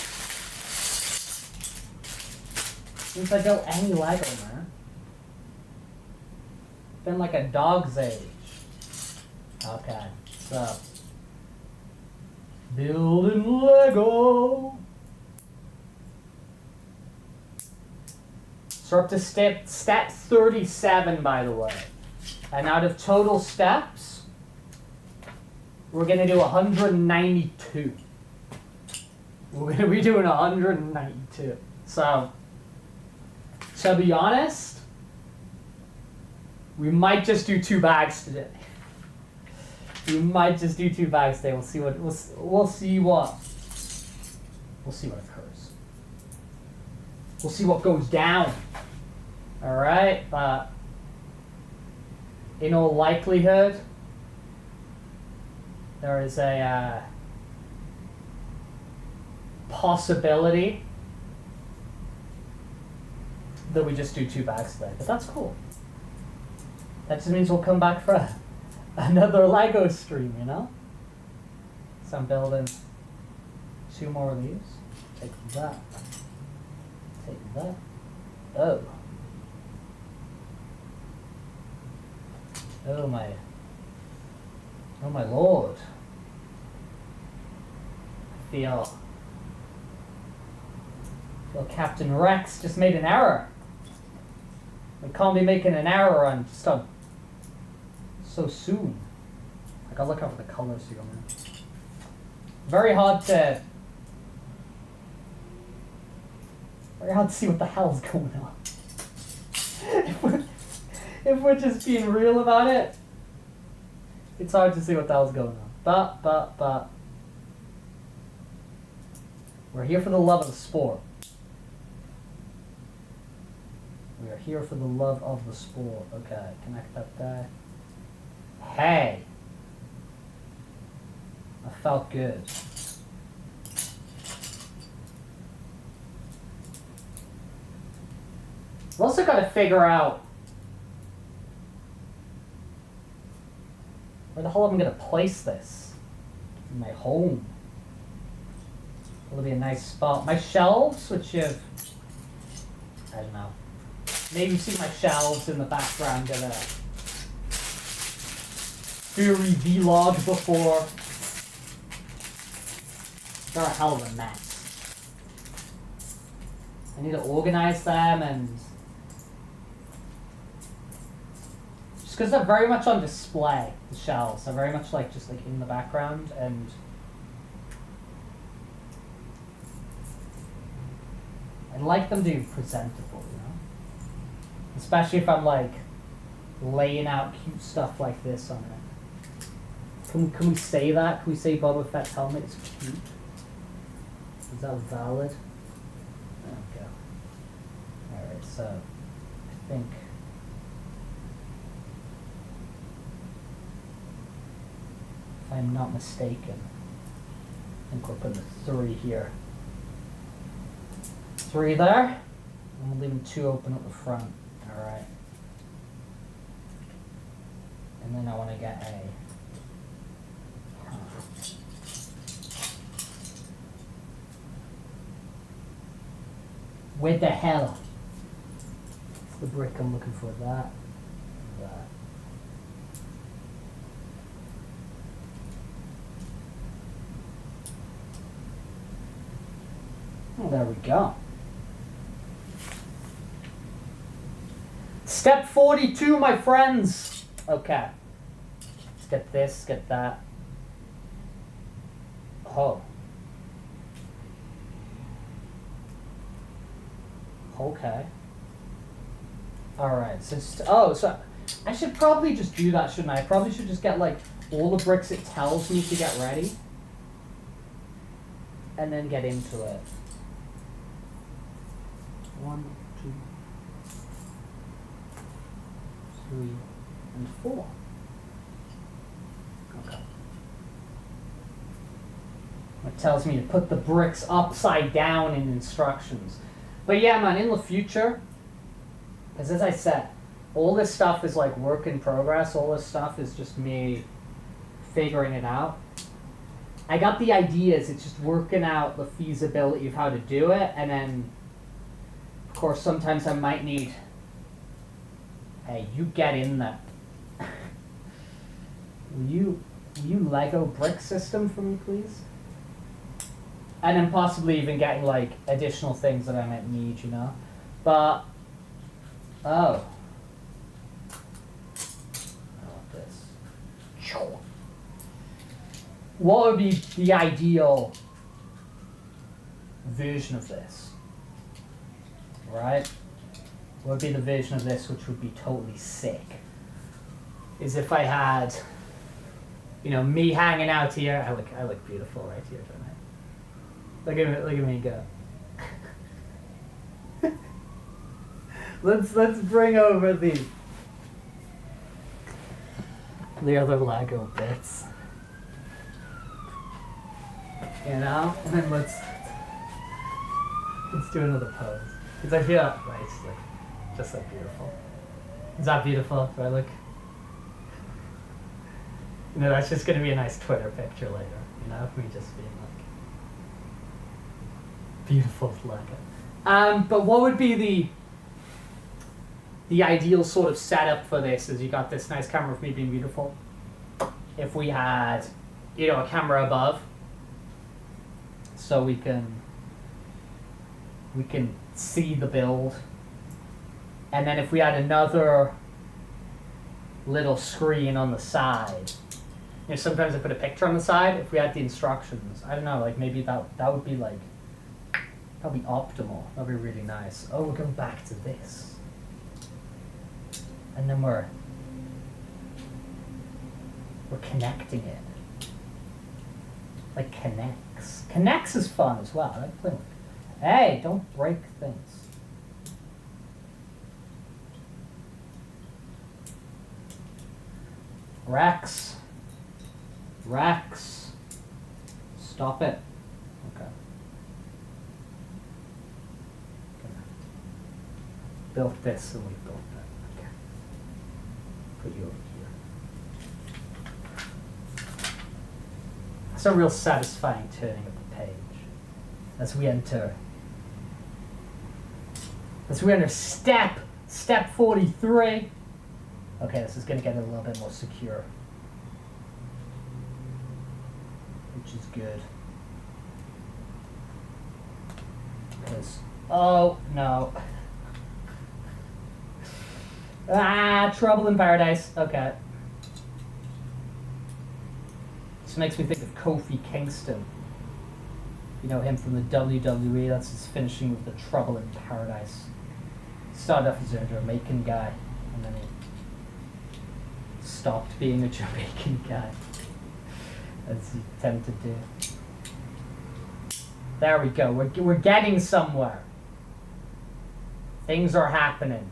since I built any Lego, man. It's been like a dog's age. Okay, so building Lego. So we're up to step 37, by the way. And out of total steps, we're going to do 192. We're going to be doing 192. So, to be honest, we might just do 2 bags today. We might just do 2 bags today. We'll see what occurs. We'll see what goes down. All right, but in all likelihood, there is a possibility that we just do 2 bags today. But that's cool. That just means we'll come back for another Lego stream, you know? So I'm building 2 more of these. Take that. Take that. Oh. Oh my lord. I feel Captain Rex just made an error. We can't be making an error on stuff so soon. I gotta look over the colors here, man. Very hard to see what the hell's going on. If we're just being real about it, it's hard to see what the hell's going on. But we're here for the love of the sport. We are here for the love of the sport. Okay, connect that there. Hey! I felt good. We've also got to figure out where the hell am I going to place this? In my home. It'll be a nice spot. My shelves, which have, I don't know. Maybe you see my shelves in the background of a Furry vlog before. They're a hell of a mess. I need to organize them, and just because they're very much on display, the shelves. They're very much like just like in the background, and I like them to be presentable, you know? Especially if I'm like laying out cute stuff like this on it. Can we say that? Can we say Boba Fett's helmet is cute? Is that valid? There we go. Alright, so I think if I'm not mistaken, I think we're putting a 3 here. 3 there. And we're leaving 2 open at the front. Alright. And then I want to get a where the hell? It's the brick I'm looking for. That. Oh, there we go. Step 42, my friends. Okay. Let's get this, get that. Oh. Okay. Alright, so I should probably just do that, shouldn't I? I probably should just get like all the bricks it tells me to get ready. And then get into it. 1, 2, 3, and 4. Okay. It tells me to put the bricks upside down in instructions. But yeah, man, in the future, because as I said, all this stuff is like work in progress. All this stuff is just me figuring it out. I got the ideas, it's just working out the feasibility of how to do it, and then, of course, sometimes I might need, hey, you get in there. Will you Lego brick system for me, please? And then possibly even getting like additional things that I might need, you know? But, oh. I want this. What would be the ideal version of this? Right? What would be the version of this which would be totally sick? Is if I had, you know, me hanging out here. I look beautiful right here, don't I? Look at me go. Let's bring over the other Lego bits. You know? And then let's do another pose. Because I feel like it's like just so beautiful. Is that beautiful? Do I look? You know, that's just gonna be a nice Twitter picture later, you know, of me just being like beautiful Lego. But what would be the ideal sort of setup for this? Is you got this nice camera of me being beautiful. If we had, you know, a camera above, so we can see the build, and then if we had another little screen on the side, you know, sometimes I put a picture on the side. If we had the instructions, I don't know, like maybe that would be like, that'd be optimal. That'd be really nice. Oh, we're going back to this, and then we're connecting it. Like connects. Connects is fun as well. I like playing with it. Hey, don't break things. Rex. Stop it. Okay. Built this and we built that. Okay. Put you over here. It's a real satisfying turning of the page as we enter step 43. Okay, this is going to get a little bit more secure, which is good. Because, oh no. Trouble in paradise. Okay. This makes me think of Kofi Kingston. You know him from the WWE. That's his finishing with the Trouble in Paradise. Started off as a Jamaican guy, and then he stopped being a Jamaican guy, as he tended to do. There we go. We're getting somewhere. Things are happening.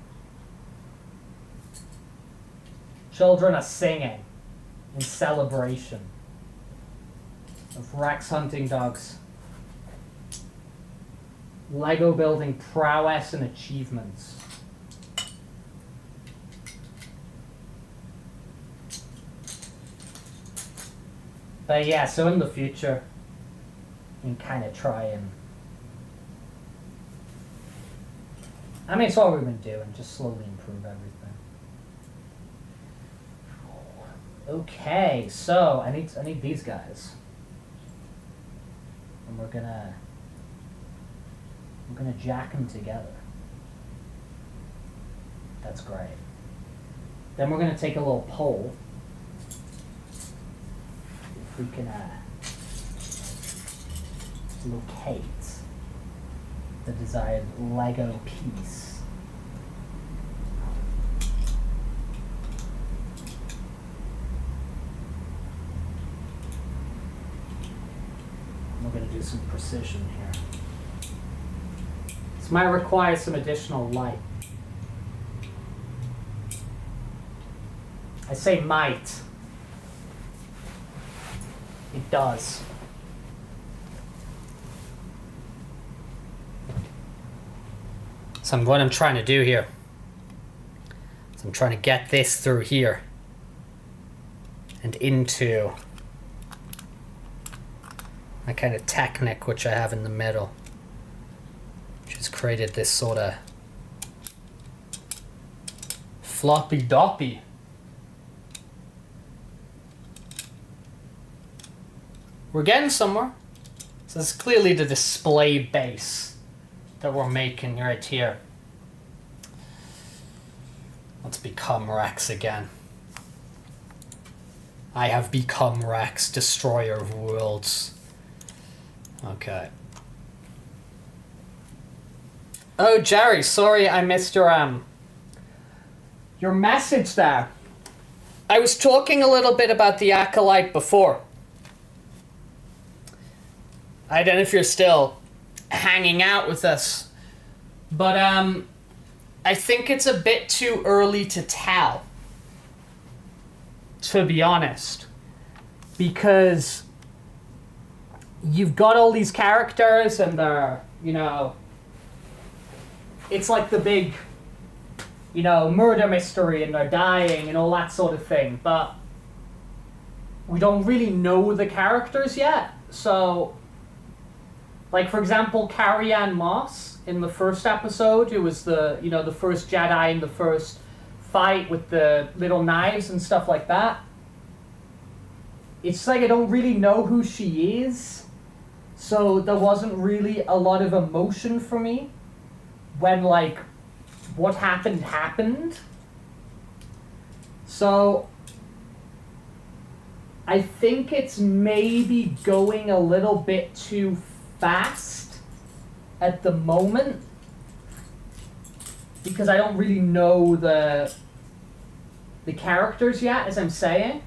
Children are singing in celebration of Rex hunting dogs. Lego building prowess and achievements. But yeah, so in the future, you can kind of try and, I mean, it's all we've been doing, just slowly improve everything. Okay, so I need these guys, and we're gonna jack them together. That's great. Then we're gonna take a little pole. If we can locate the desired Lego piece. We're going to do some precision here. This might require some additional light. I say might. It does. So what I'm trying to do here. So I'm trying to get this through here. And into my kind of technique which I have in the middle. Which has created this sort of floppy doppy. We're getting somewhere. So this is clearly the display base that we're making right here. Let's become Rex again. I have become Rex, destroyer of worlds. Okay. Oh, Jerry, sorry I missed your message there. I was talking a little bit about the Acolyte before. I don't know if you're still hanging out with us, but I think it's a bit too early to tell, to be honest, because you've got all these characters and they're, you know, it's like the big, you know, murder mystery and they're dying and all that sort of thing, but we don't really know the characters yet. So, like, for example, Carrie-Anne Moss in the first episode, it was the, you know, the first Jedi in the first fight with the little knives and stuff like that. It's like I don't really know who she is, so there wasn't really a lot of emotion for me when, like, what happened. So I think it's maybe going a little bit too fast at the moment because I don't really know the characters yet, as I'm saying.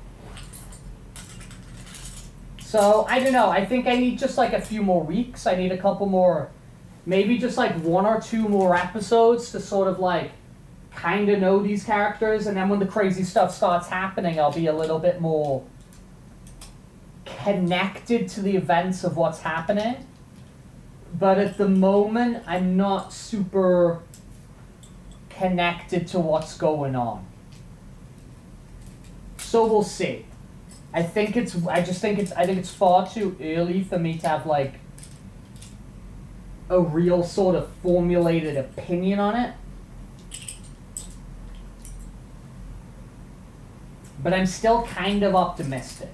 So I don't know, I think I need just like a few more weeks. I need a couple more, maybe just like 1 or 2 more episodes to sort of like kind of know these characters, and then when the crazy stuff starts happening, I'll be a little bit more connected to the events of what's happening. But at the moment, I'm not super connected to what's going on. So we'll see. I think it's far too early for me to have like a real sort of formulated opinion on it. But I'm still kind of optimistic.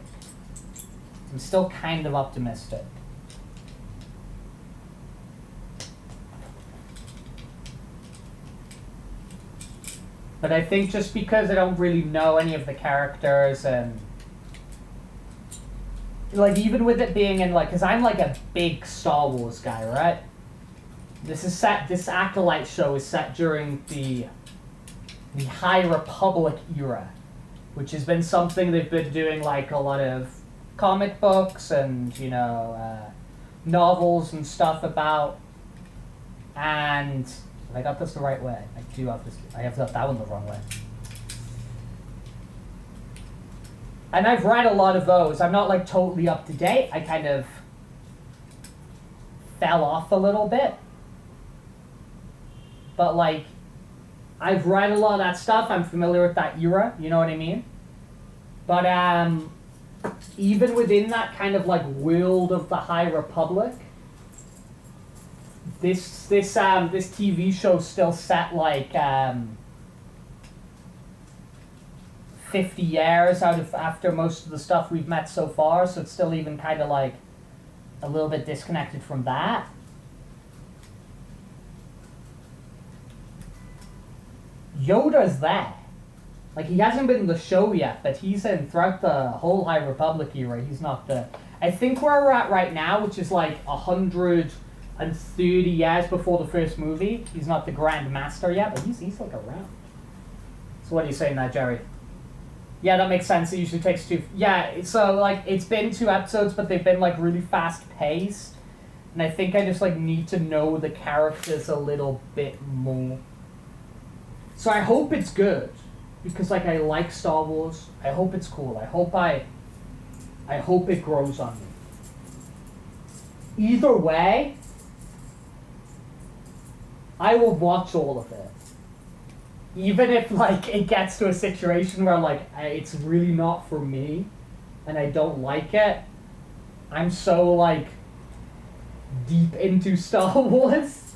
But I think just because I don't really know any of the characters, and like even with it being in like, because I'm like a big Star Wars guy, right? This Acolyte show is set during the High Republic era, which has been something they've been doing like a lot of comic books and, you know, novels and stuff about. And have I got this the right way? I do have this. I have got that one the wrong way. And I've read a lot of those. I'm not like totally up to date. I kind of fell off a little bit. But like, I've read a lot of that stuff. I'm familiar with that era. You know what I mean? But even within that kind of like world of the High Republic, this TV show still set like 50 years after most of the stuff we've met so far, so it's still even kind of like a little bit disconnected from that. Yoda's there. Like, he hasn't been in the show yet, but he's in throughout the whole High Republic era. He's not the... I think where we're at right now, which is like 130 years before the first movie, he's not the Grand Master yet, but he's like around. So what are you saying there, Jerry? Yeah, that makes sense. It usually takes 2... Yeah, so like, it's been 2 episodes, but they've been like really fast-paced. And I think I just like need to know the characters a little bit more. So I hope it's good. because like I like Star Wars. I hope it's cool. I hope it grows on me. Either way, I will watch all of it. Even if like it gets to a situation where like it's really not for me and I don't like it, I'm so like deep into Star Wars,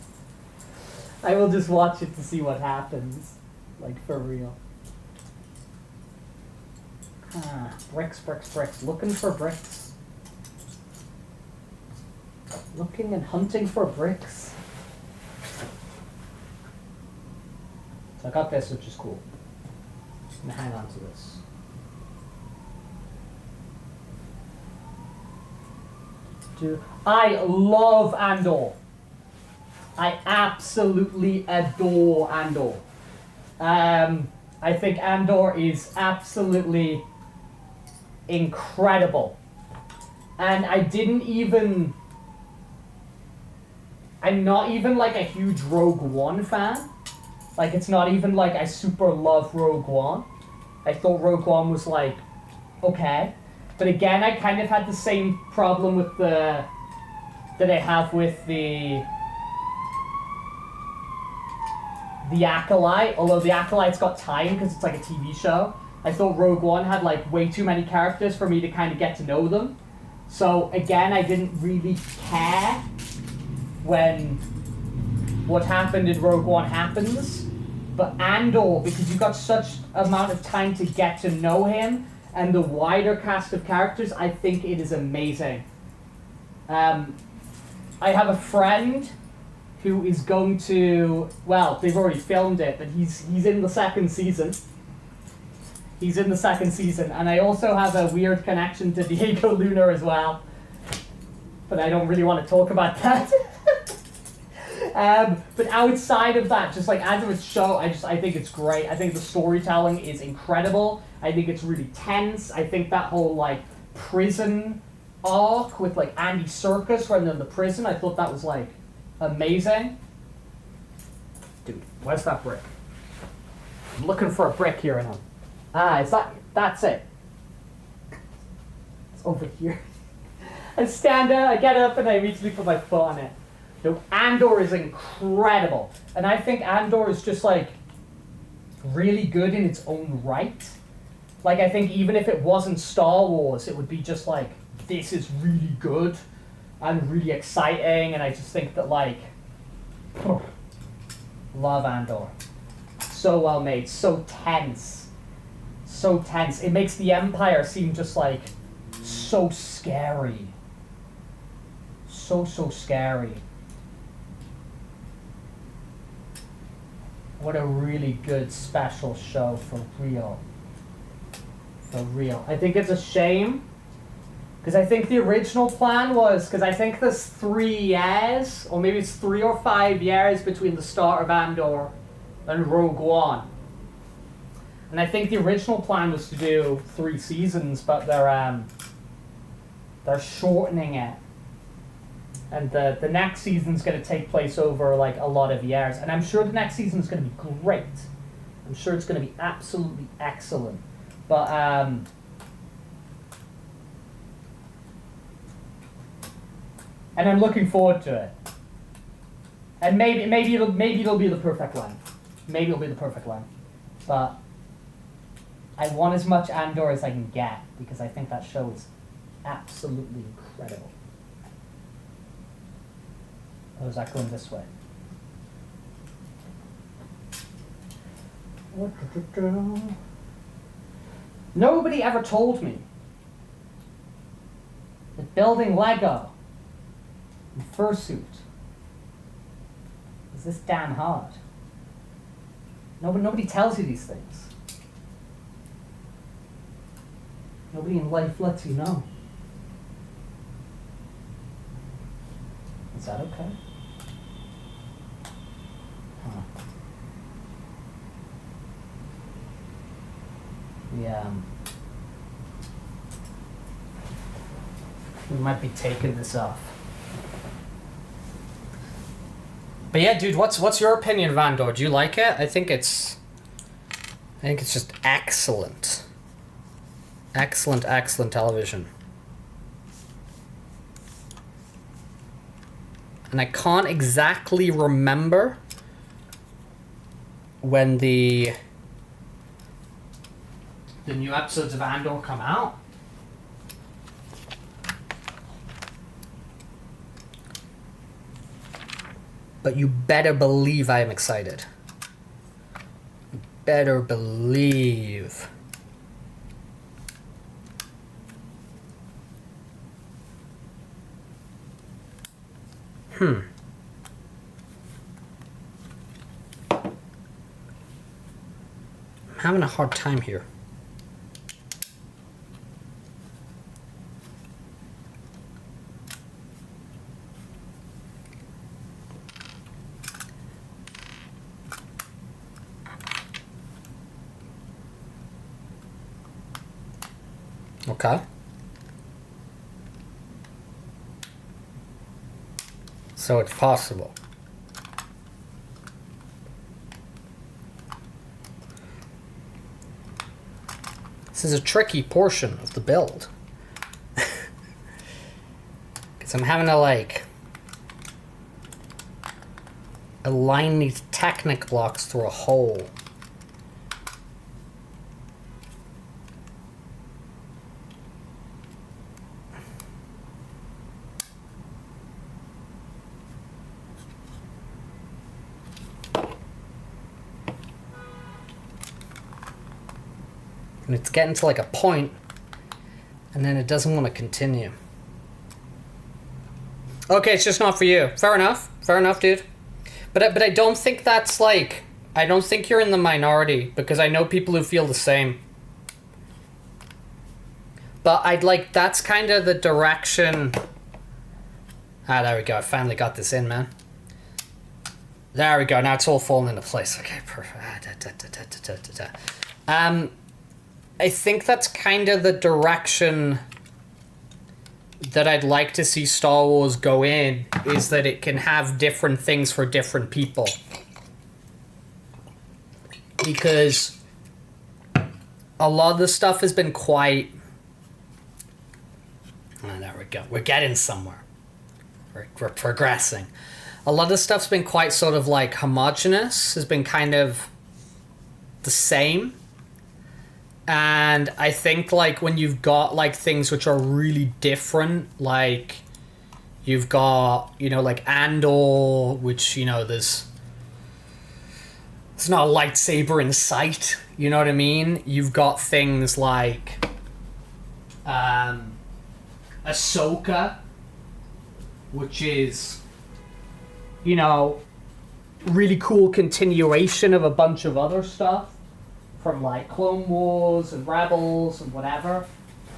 I will just watch it to see what happens, like for real. Bricks, looking for bricks. Looking and hunting for bricks. So I got this, which is cool. I'm gonna hang on to this. I love Andor. I absolutely adore Andor. I think Andor is absolutely incredible. And I'm not even like a huge Rogue One fan. Like it's not even like I super love Rogue One. I thought Rogue One was like, okay. But again, I kind of had the same problem with that I have with the Acolyte, although the Acolyte's got time because it's like a TV show. I thought Rogue One had like way too many characters for me to kind of get to know them. So again, I didn't really care when what happened in Rogue One happens. But Andor, because you got such amount of time to get to know him and the wider cast of characters, I think it is amazing. I have a friend who is going to, well, they've already filmed it, but he's in the second season. He's in the second season, and I also have a weird connection to Diego Luna as well. But I don't really want to talk about that. But outside of that, just like as of its show, I think it's great. I think the storytelling is incredible. I think it's really tense. I think that whole like prison arc with like Andy Serkis when they're in the prison, I thought that was like amazing. Dude, where's that brick? I'm looking for a brick here and that's it. It's over here. I stand up, I get up, and I immediately put my foot on it. No, Andor is incredible. And I think Andor is just like really good in its own right. Like I think even if it wasn't Star Wars, it would be just like, this is really good and really exciting, and I just think that like, love Andor. So well made, so tense. So tense. It makes the Empire seem just like so scary. So scary. What a really good special show, for real. For real. I think it's a shame, because I think the original plan was, because I think there's 3 years, or maybe it's 3 or 5 years between the start of Andor and Rogue One. And I think the original plan was to do 3 seasons, but they're shortening it. And the next season's going to take place over like a lot of years. And I'm sure the next season's going to be great. I'm sure it's going to be absolutely excellent. But and I'm looking forward to it. And maybe it'll be the perfect one. Maybe it'll be the perfect one. But I want as much Andor as I can get, because I think that show is absolutely incredible. Or is that going this way? Nobody ever told me that building Lego in Fursuit is this damn hard. Nobody tells you these things. Nobody in life lets you know. Is that okay? Huh. Yeah. We might be taking this off. But yeah, dude, what's your opinion of Andor? Do you like it? I think it's I think it's just excellent. Excellent, excellent television. And I can't exactly remember when the new episodes of Andor come out. But you better believe I am excited. Better believe. I'm having a hard time here. Okay. So it's possible. This is a tricky portion of the build. Because I'm having to, like, align these Technic blocks through a hole. And it's getting to like a point, and then it doesn't want to continue. Okay, it's just not for you. Fair enough. Fair enough, dude. But I don't think that's like... I don't think you're in the minority, because I know people who feel the same. But I'd like... That's kind of the direction... Ah, there we go. I finally got this in, man. There we go. Now it's all falling into place. Okay, perfect. I think that's kind of the direction that I'd like to see Star Wars go in, is that it can have different things for different people. Because a lot of the stuff has been quite... Oh, there we go. We're getting somewhere. We're progressing. A lot of the stuff's been quite sort of like homogenous, has been kind of the same. And I think, like, when you've got, like, things which are really different, like, you've got, you know, like, Andor, which, you know, there's not a lightsaber in sight, you know what I mean? You've got things like Ahsoka, which is, you know, really cool continuation of a bunch of other stuff. From like Clone Wars and Rebels and whatever,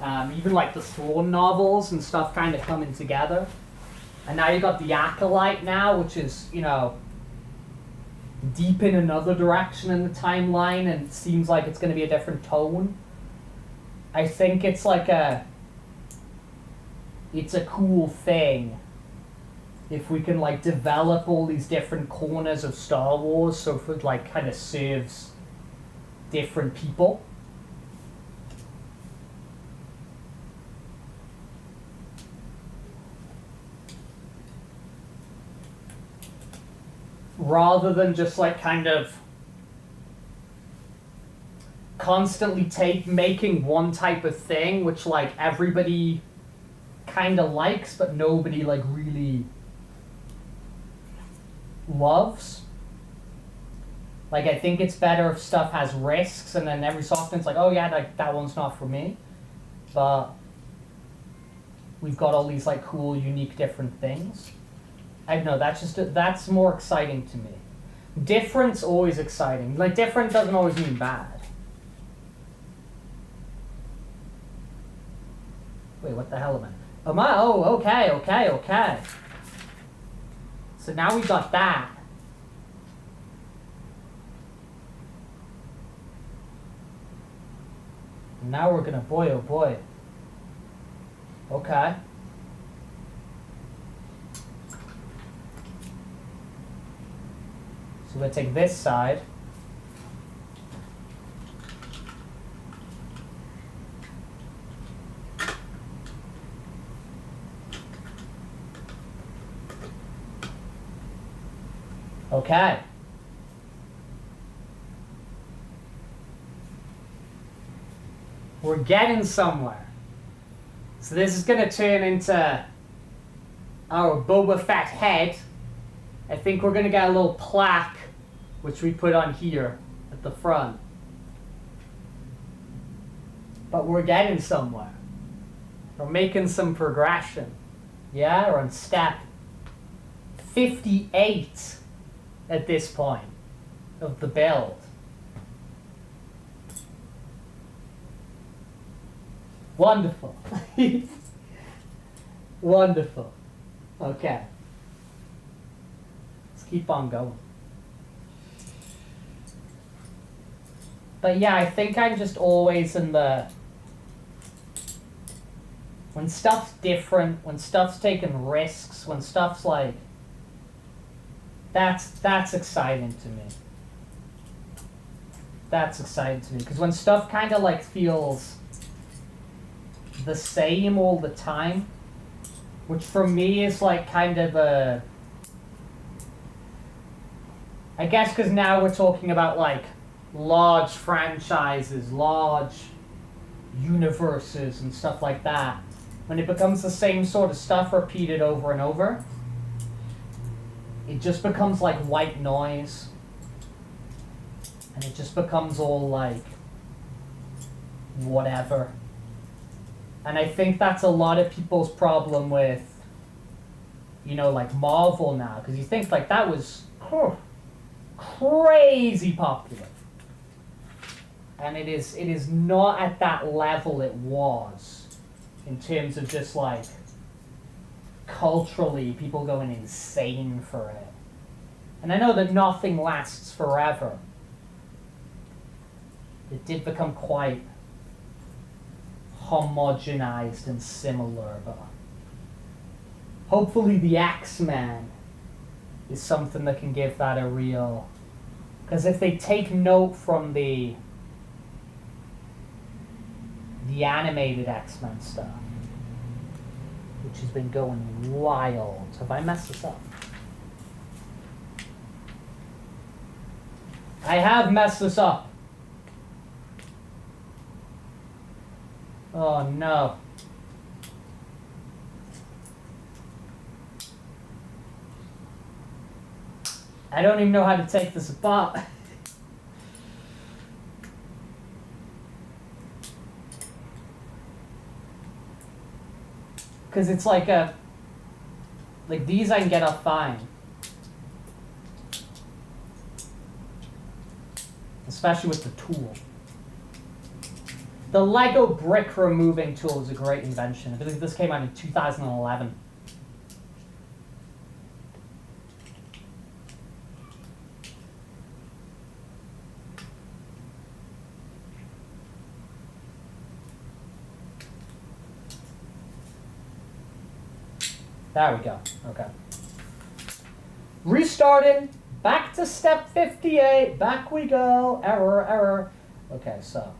even like the Thrawn novels and stuff kind of coming together. And now you've got the Acolyte now, which is, you know, deep in another direction in the timeline, and it seems like it's going to be a different tone. I think it's like it's a cool thing if we can like develop all these different corners of Star Wars, so if it like kind of serves different people. Rather than just like kind of constantly making one type of thing which like everybody kind of likes but nobody like really loves. Like, I think it's better if stuff has risks, and then every so often it's like, oh yeah, like, that one's not for me. But we've got all these, like, cool, unique, different things. I don't know, that's more exciting to me. Different's always exciting. Like, different doesn't always mean bad. Wait, what the hell am I? Oh, okay. So now we got that. Now we're gonna, boy, oh boy. Okay. So we're gonna take this side. Okay. We're getting somewhere. So this is going to turn into our Boba Fett head. I think we're going to get a little plaque, which we put on here at the front. But we're getting somewhere. We're making some progression. Yeah, we're on step 58 at this point of the build. Wonderful. Wonderful. Okay. Let's keep on going. But yeah, I think I'm just always in the... When stuff's different, when stuff's taking risks, when stuff's like... That's exciting to me. That's exciting to me. Because when stuff kind of like feels the same all the time, which for me is like kind of a... I guess because now we're talking about like large franchises, large universes and stuff like that. When it becomes the same sort of stuff repeated over and over, it just becomes like white noise. And it just becomes all like whatever. And I think that's a lot of people's problem with, you know, like Marvel now. Because you think like that was crazy popular. And it is not at that level it was. In terms of just like culturally people going insane for it. And I know that nothing lasts forever. It did become quite homogenized and similar, but hopefully the X-Men is something that can give that a real... Because if they take note from the animated X-Men stuff, which has been going wild. Have I messed this up? I have messed this up. Oh no. I don't even know how to take this apart. Because it's like a... Like these I can get up fine. Especially with the tool. The Lego brick removing tool is a great invention. I believe this came out in 2011. There we go. Okay. Restarting. Back to step 58. Back we go. Error, error. Okay, so.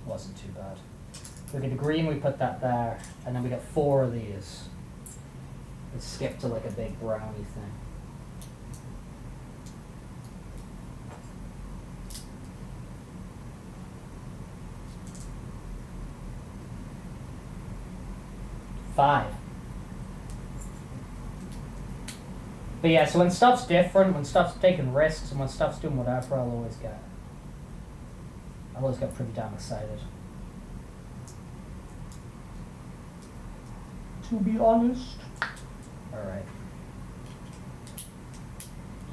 Wasn't too bad. We get the green, we put that there. And then we got 4 of these. Let's skip to like a big brownie thing. Five. But yeah, so when stuff's different, when stuff's taking risks, and when stuff's doing whatever, I'll always get pretty damn excited. To be honest. Alright.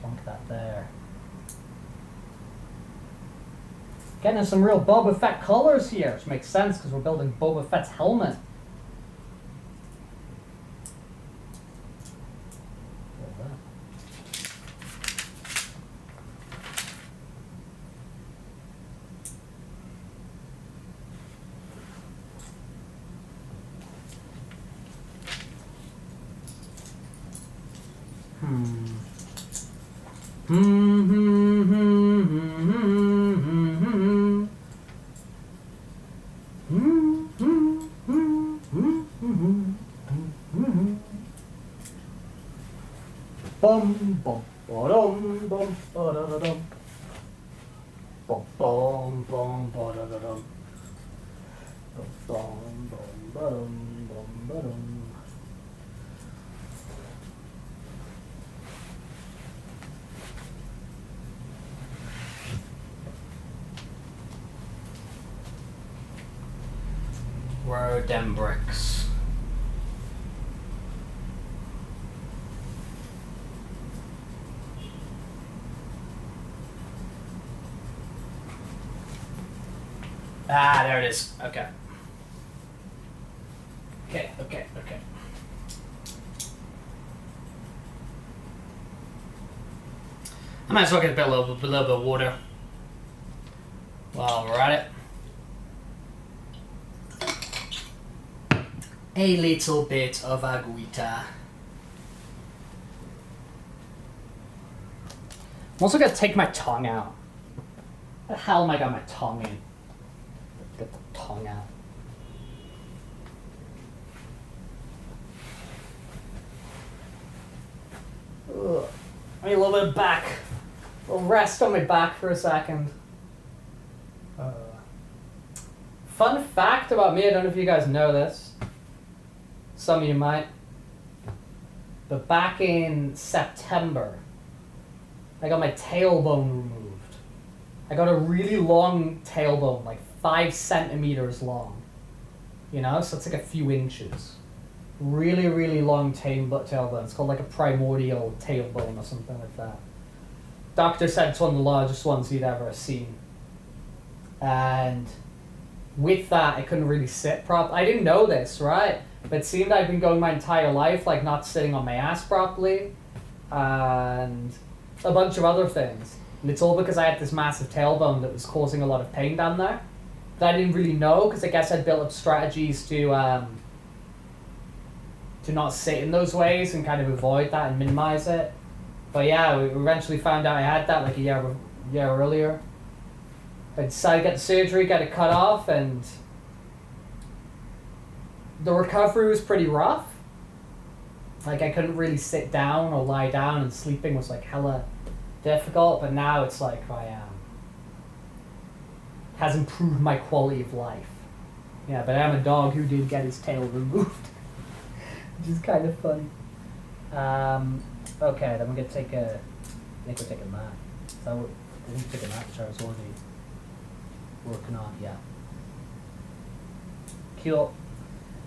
Plunk that there. Getting some real Boba Fett colors here, which makes sense because we're building Boba Fett's helmet. Bum bum ba-dum bum ba-da-da-dum. Bum bum bum ba-da-da-dum. Bum bum bum ba-dum bum ba-dum. Where are them bricks? Ah, there it is. Okay. Okay. I might as well get a little bit of water while we're at it. A little bit of agüita. I'm also gonna take my tongue out. What the hell am I got my tongue in? Get the tongue out. Ugh. I need a little bit of back. A little rest on my back for a second. Fun fact about me, I don't know if you guys know this. Some of you might. But back in September, I got my tailbone removed. I got a really long tailbone, like 5 centimeters long. You know, so it's like a few inches. Really, really long tailbone. It's called like a primordial tailbone or something like that. Doctor said it's one of the largest ones he'd ever seen. And with that, I couldn't really sit properly. I didn't know this, right? But it seemed I've been going my entire life like not sitting on my ass properly. And a bunch of other things. And it's all because I had this massive tailbone that was causing a lot of pain down there. That I didn't really know because I guess I'd built up strategies to not sit in those ways and kind of avoid that and minimize it. But yeah, we eventually found out I had that like a year earlier. I decided to get the surgery, get it cut off, and the recovery was pretty rough. Like I couldn't really sit down or lie down, and sleeping was like hella difficult, but now it's like has improved my quality of life. Yeah, but I'm a dog who did get his tail removed, which is kind of funny. Okay, then we're gonna take a. I think we're taking that. So we're taking that, which I was already working on. Yeah. Cool.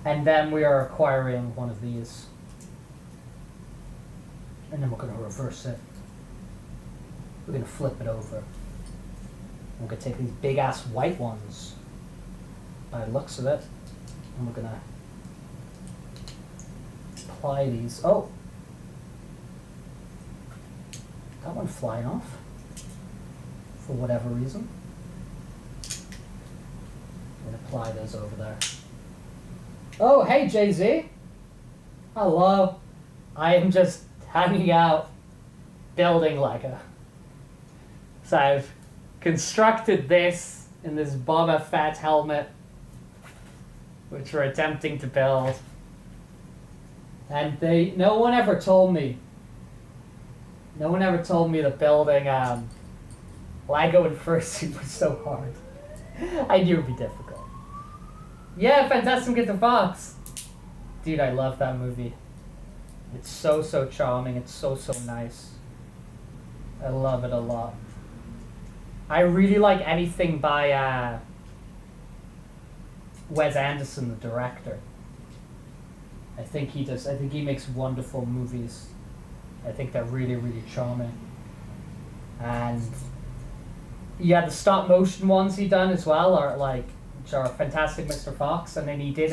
And then we are acquiring one of these, and then we're gonna reverse it. We're gonna flip it over. We're gonna take these big ass white ones, by the looks of it, and we're gonna apply these. Oh, that one flying off for whatever reason. I'm gonna apply those over there. Oh, hey Jay-Z. Hello. I am just hanging out, building Lego. So I've constructed this in this Boba Fett helmet, which we're attempting to build. And no one ever told me that building Lego and Fursuit was so hard. I knew it would be difficult. Yeah, Fantastic Mr. Fox. Dude, I love that movie. It's so charming. It's so nice. I love it a lot. I really like anything by Wes Anderson, the director. I think he makes wonderful movies. I think they're really charming. And yeah, the stop motion ones he done as well are like, which are Fantastic Mr. Fox, and then he did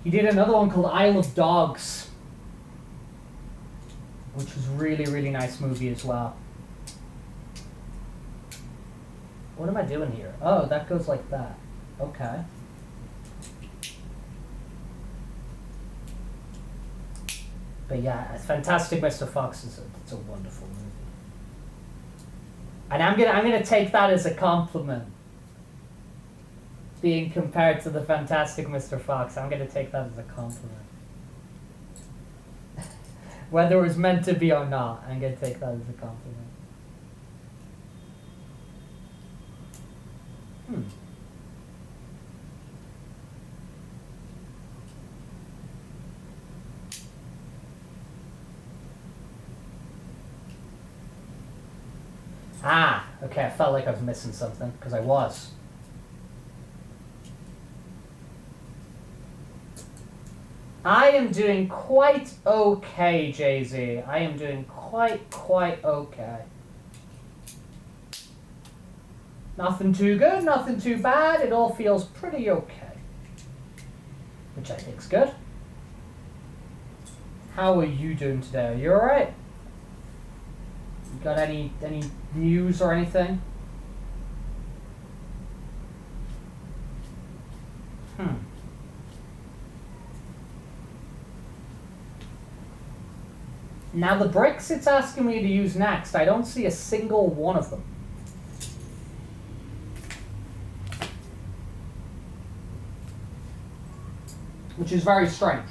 another one called Isle of Dogs, which was really nice movie as well. What am I doing here? Oh, that goes like that. Okay. But yeah, Fantastic Mr. Fox it's a wonderful movie. And I'm gonna take that as a compliment. Being compared to the Fantastic Mr. Fox, I'm gonna take that as a compliment. Whether it was meant to be or not, I'm going to take that as a compliment. Ah, okay, I felt like I was missing something, because I was. I am doing quite okay, Jay-Z. I am doing quite okay. Nothing too good, nothing too bad. It all feels pretty okay. Which I think's good. How are you doing today? Are you alright? You got any news or anything? Now the bricks it's asking me to use next, I don't see a single one of them. Which is very strange.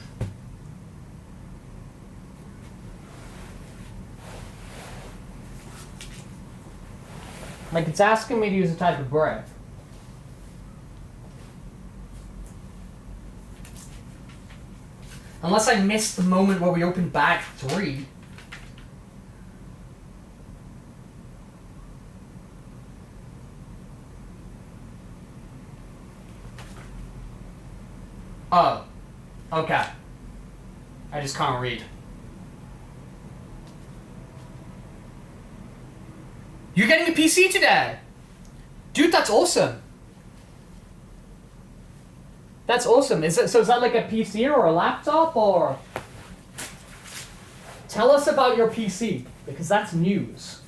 Like, it's asking me to use a type of brick. Unless I missed the moment where we opened bag 3. Oh. Okay. I just can't read. You're getting a PC today! Dude, that's awesome! That's awesome. Is that like a PC or a laptop, or? Tell us about your PC, because that's news.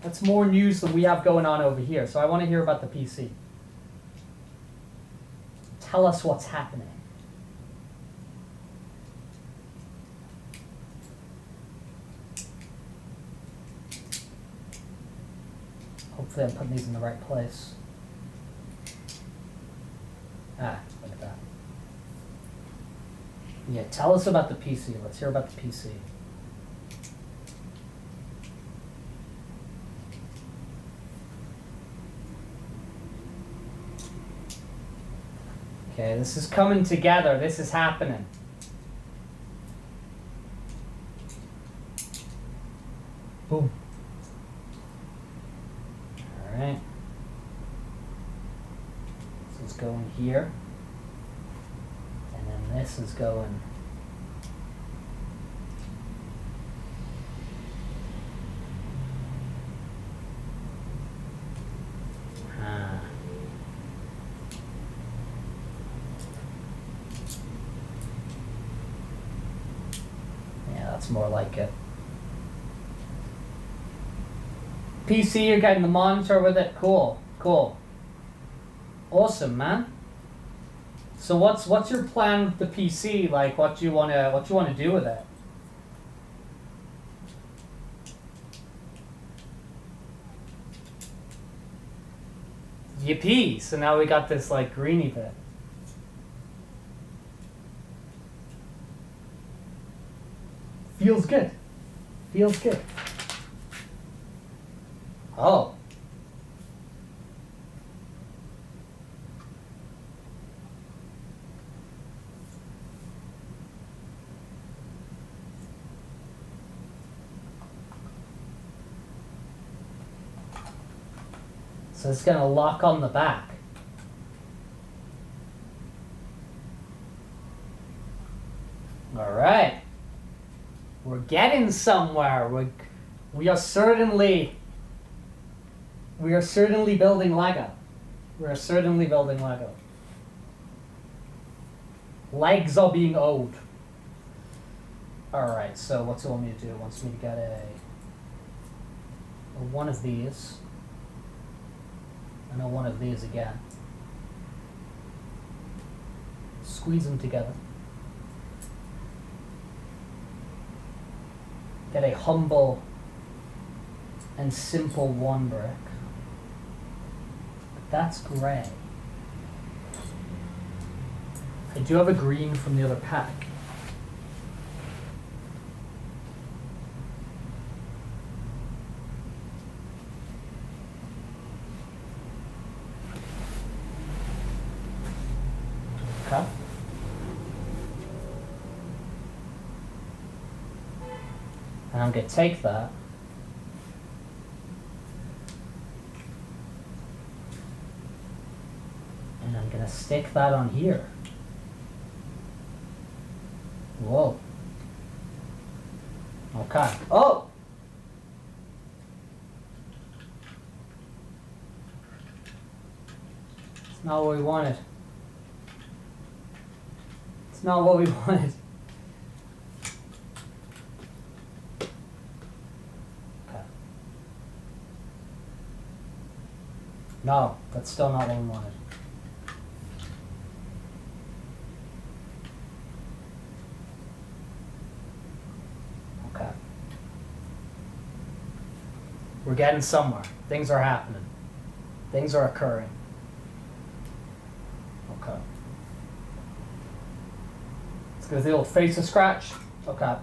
That's more news than we have going on over here, so I want to hear about the PC. Tell us what's happening. Hopefully I'm putting these in the right place. Ah, look at that. Yeah, tell us about the PC. Let's hear about the PC. Okay, this is coming together. This is happening. Boom. All right. This is going here. And then this is going. That's more like it. PC, you're getting the monitor with it. Cool, cool, awesome, man. So what's your plan with the PC? Like, what you wanna do with it? Yippee! So now we got this like greeny bit. Feels good. Feels good. Oh. So it's going to lock on the back. All right. We're getting somewhere. We are certainly building Lego. We are certainly building Lego. Legs are being owed. All right. So what's it want me to do? It wants me to get a one of these. And a one of these again. Squeeze them together. Get a humble and simple one brick. But that's gray. I do have a green from the other pack. Okay. And I'm going to take that. And I'm going to stick that on here. Whoa. Okay. Oh! It's not what we wanted. It's not what we wanted. Okay. No, that's still not what we wanted. Okay. We're getting somewhere. Things are happening. Things are occurring. Okay. Let's go with the old face of scratch. Okay.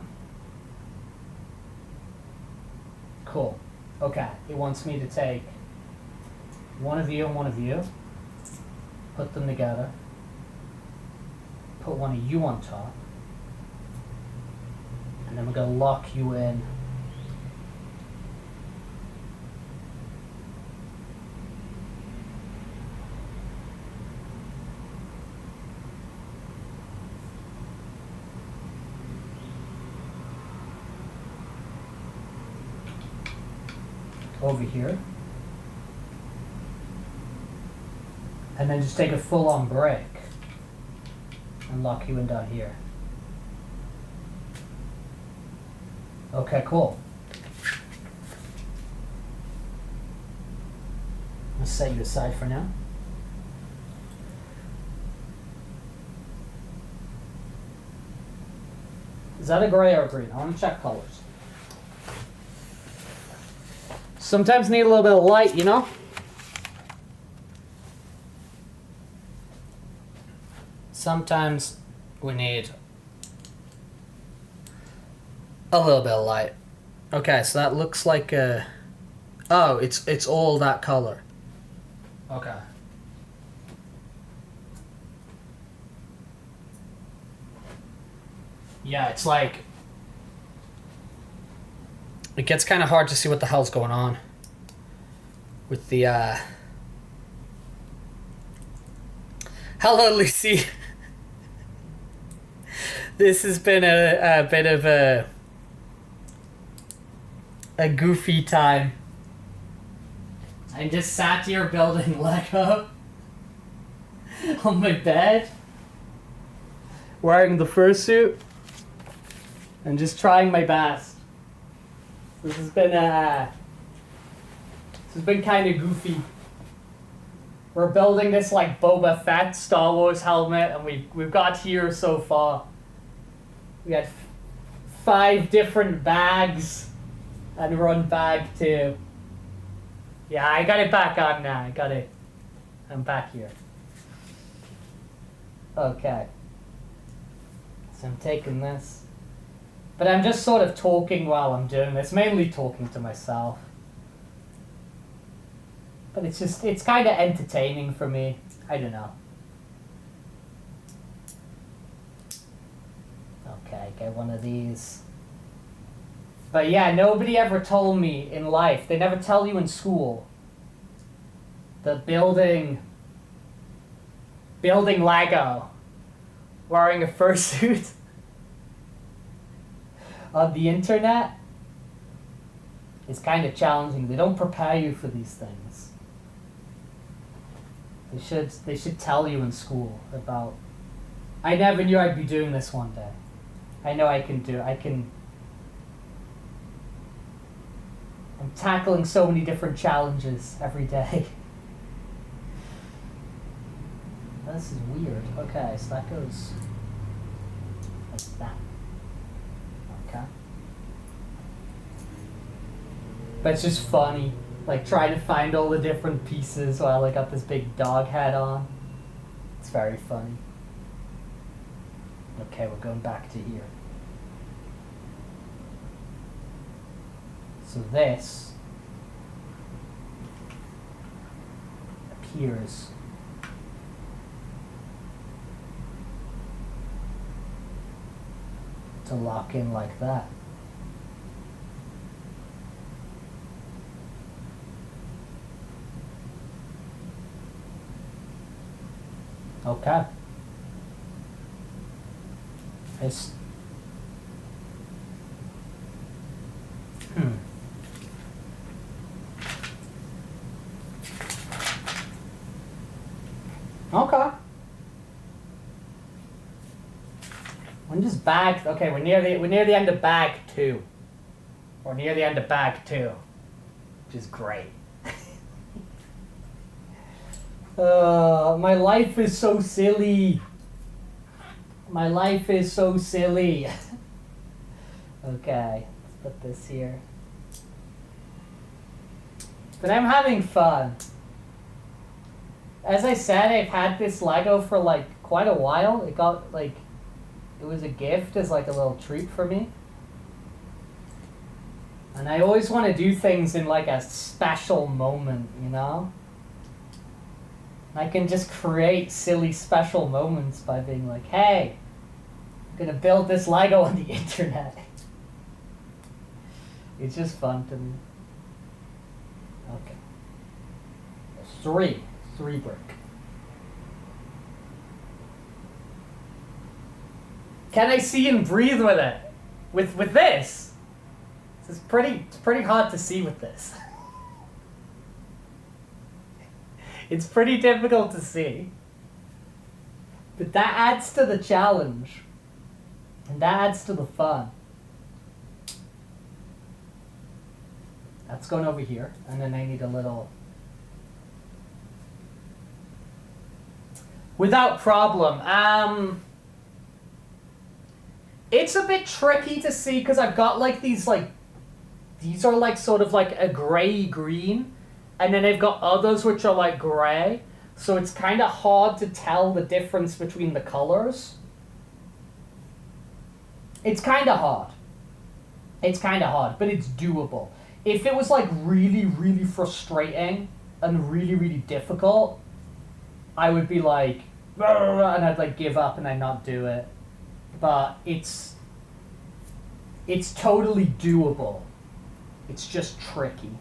Cool. Okay. It wants me to take one of you and one of you, put them together, put one of you on top, and then we're going to lock you in. Over here. And then just take a full-on break and lock you in down here. Okay, cool. Let's set you aside for now. Is that a gray or a green? I want to check colors. Sometimes need a little bit of light, you know? Sometimes we need a little bit of light. Okay, so that looks like a... Oh, it's all that color. Okay. Yeah, it's like... It gets kind of hard to see what the hell's going on with the, Hello, Lucy. This has been a bit of a goofy time. I just sat here building Lego on my bed, wearing the fursuit, and just trying my best. This has been kind of goofy. We're building this like Boba Fett Star Wars helmet, and we've got here so far. We had 5 different bags, and we're on bag 2. Yeah, I got it back on now. I got it. I'm back here. Okay. So I'm taking this. But I'm just sort of talking while I'm doing this, mainly talking to myself. But it's kind of entertaining for me. I don't know. Okay, get one of these. But yeah, nobody ever told me in life, they never tell you in school, that building Lego, wearing a fursuit, on the internet is kind of challenging. They don't prepare you for these things. They should tell you in school about... I never knew I'd be doing this one day. I know I can do it. I'm tackling so many different challenges every day. This is weird. Okay, so that goes like that. Okay. But it's just funny, like trying to find all the different pieces while I got this big dog hat on. It's very funny. Okay, we're going back to here. So this appears to lock in like that. Okay. It's Okay. I'm just bag. Okay, we're near the end of bag 2. We're near the end of bag 2, which is great. My life is so silly. My life is so silly. Okay, let's put this here. But I'm having fun. As I said, I've had this Lego for like quite a while. It got like, it was a gift as like a little treat for me. And I always want to do things in like a special moment, you know? I can just create silly special moments by being like, hey, I'm gonna build this Lego on the internet. It's just fun to me. Okay. 3 brick. Can I see and breathe with it? With this? It's pretty hard to see with this. It's pretty difficult to see. But that adds to the challenge. And that adds to the fun. That's going over here. And then I need a little... Without problem. It's a bit tricky to see because I've got like these like... These are like sort of like a gray-green. And then I've got others which are like gray. So it's kind of hard to tell the difference between the colors. It's kind of hard. It's kind of hard, but it's doable. If it was like really, really frustrating and really, really difficult, I would be like, and I'd like give up and I'd not do it. But it's totally doable. It's just tricky.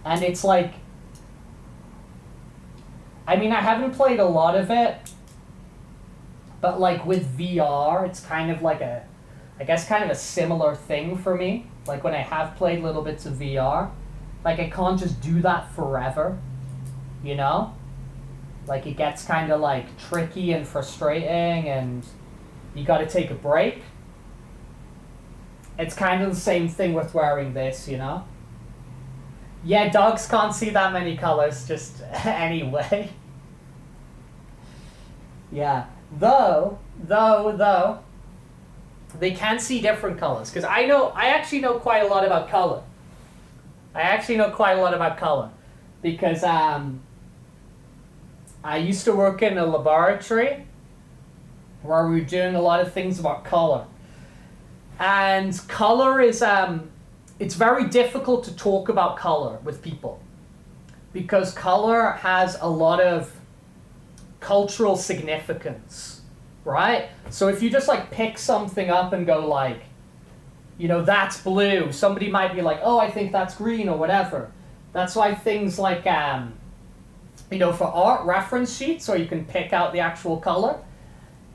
And it's like, I mean, I haven't played a lot of it, but like with VR, it's kind of like a, I guess kind of a similar thing for me. Like when I have played little bits of VR, like I can't just do that forever, you know? Like it gets kind of like tricky and frustrating and you gotta take a break. It's kind of the same thing with wearing this, you know? Yeah, dogs can't see that many colors just anyway. Yeah. Though, they can see different colors. Because I actually know quite a lot about color. Because I used to work in a laboratory where we were doing a lot of things about color. And color is, it's very difficult to talk about color with people. Because color has a lot of cultural significance, right? So if you just like pick something up and go like, you know, that's blue, somebody might be like, oh, I think that's green or whatever. That's why things like, you know, for art reference sheets, so you can pick out the actual color.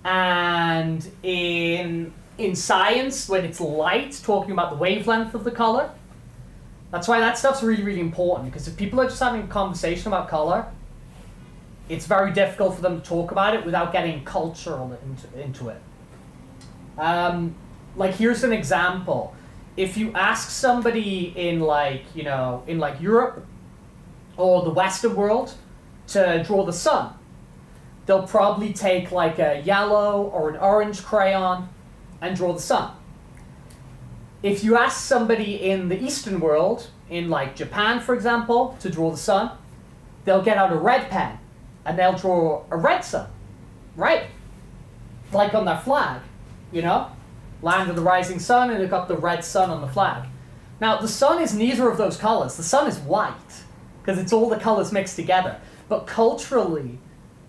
And in science, when it's light, talking about the wavelength of the color. That's why that stuff's really, really important, because if people are just having a conversation about color, it's very difficult for them to talk about it without getting cultural into it. Like here's an example. If you ask somebody in like, you know, in like Europe or the Western world to draw the sun, they'll probably take like a yellow or an orange crayon and draw the sun. If you ask somebody in the Eastern world, in like Japan for example, to draw the sun, they'll get out a red pen and they'll draw a red sun, right? Like on their flag, you know? Land of the rising sun, and they've got the red sun on the flag. Now, the sun is neither of those colors. The sun is white, because it's all the colors mixed together. But culturally,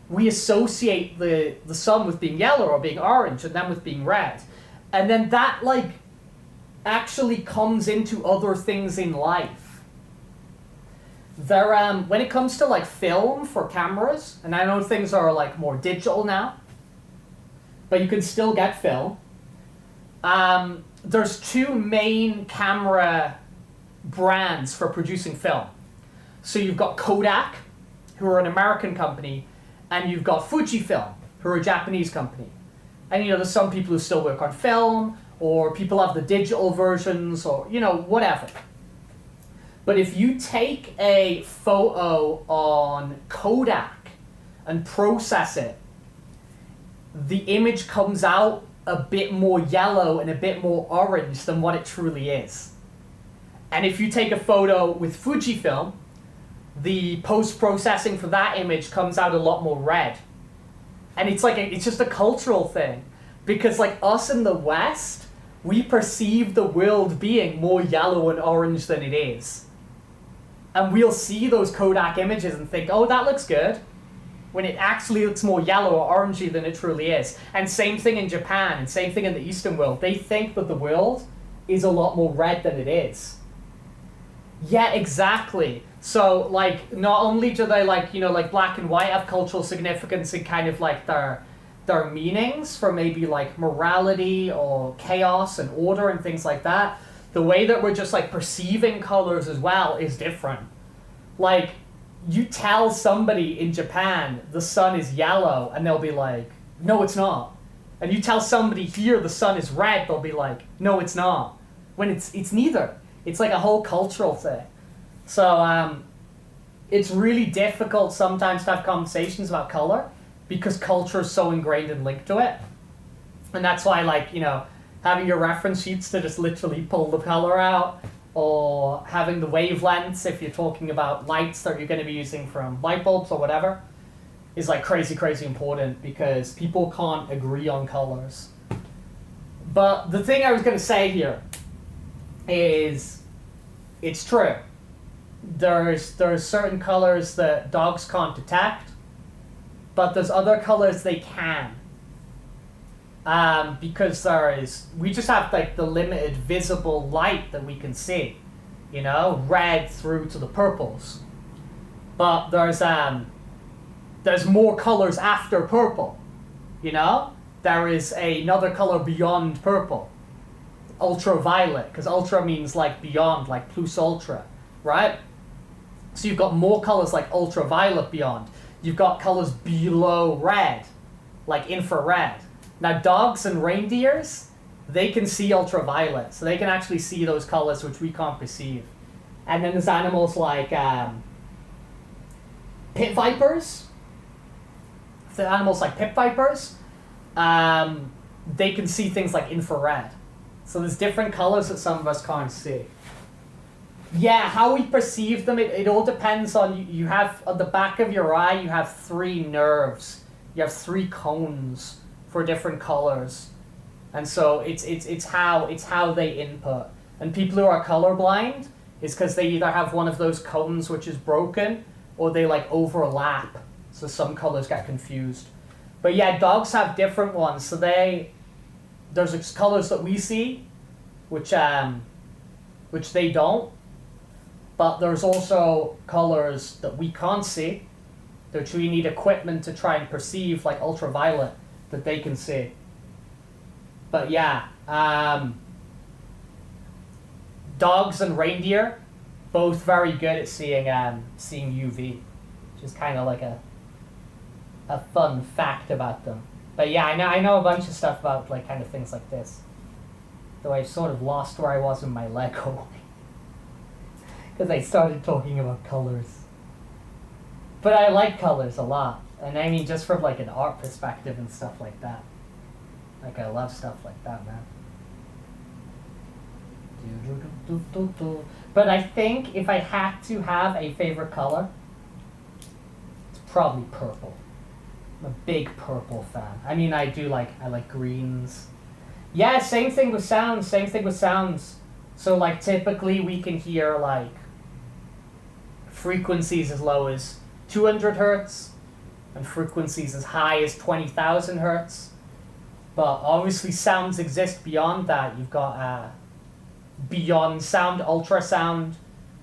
we associate the sun with being yellow or being orange and then with being red. And then that like actually comes into other things in life. There, when it comes to like film for cameras, and I know things are like more digital now, but you can still get film. There's two main camera brands for producing film. So you've got Kodak, who are an American company, and you've got Fujifilm, who are a Japanese company. And there's some people who still work on film, or people have the digital versions, or whatever. But if you take a photo on Kodak and process it, the image comes out a bit more yellow and a bit more orange than what it truly is. And if you take a photo with Fujifilm, the post-processing for that image comes out a lot more red. And it's just a cultural thing. Because like us in the West, we perceive the world being more yellow and orange than it is. And we'll see those Kodak images and think, oh, that looks good, when it actually looks more yellow or orangey than it truly is. And same thing in Japan, and same thing in the Eastern world. They think that the world is a lot more red than it is. Yeah, exactly. So, like, not only do they, like black and white have cultural significance in kind of, like, their meanings for maybe, like, morality or chaos and order and things like that, the way that we're just, like, perceiving colors as well is different. Like, you tell somebody in Japan the sun is yellow, and they'll be like, no, it's not. And you tell somebody here the sun is red, they'll be like, no, it's not. When it's neither. It's like a whole cultural thing. So it's really difficult sometimes to have conversations about color because culture is so ingrained and linked to it. And that's why, like, having your reference sheets to just literally pull the color out, or having the wavelengths if you're talking about lights that you're going to be using from light bulbs or whatever, is like crazy, crazy important because people can't agree on colors. But the thing I was going to say here is it's true. There's certain colors that dogs can't detect, but there's other colors they can. Because we just have like the limited visible light that we can see, red through to the purples. But there's more colors after purple, There is another color beyond purple, ultraviolet, because ultra means like beyond, like plus ultra, right? So you've got more colors like ultraviolet beyond. You've got colors below red, like infrared. Now dogs and reindeers, they can see ultraviolet, so they can actually see those colors which we can't perceive. And then there's animals like pit vipers. The animals like pit vipers, they can see things like infrared. So there's different colors that some of us can't see. Yeah, how we perceive them, it all depends on, you have, at the back of your eye, you have 3 nerves. You have 3 cones for different colors. And so it's how they input. And people who are colorblind is because they either have one of those cones which is broken, or they like overlap, so some colors get confused. But yeah, dogs have different ones. So there's colors that we see, which they don't. But there's also colors that we can't see, which we need equipment to try and perceive, like ultraviolet, that they can see. But yeah, dogs and reindeer, both very good at seeing UV, which is kind of like a fun fact about them. But yeah, I know a bunch of stuff about like kind of things like this. Though I sort of lost where I was in my Lego. Because I started talking about colors. But I like colors a lot. And I mean, just from like an art perspective and stuff like that. Like, I love stuff like that, man. But I think if I had to have a favorite color, it's probably purple. I'm a big purple fan. I mean, I like greens. Yeah, same thing with sounds. So like typically we can hear like frequencies as low as 200 hertz and frequencies as high as 20,000 hertz. But obviously sounds exist beyond that. You've got beyond sound, ultrasound,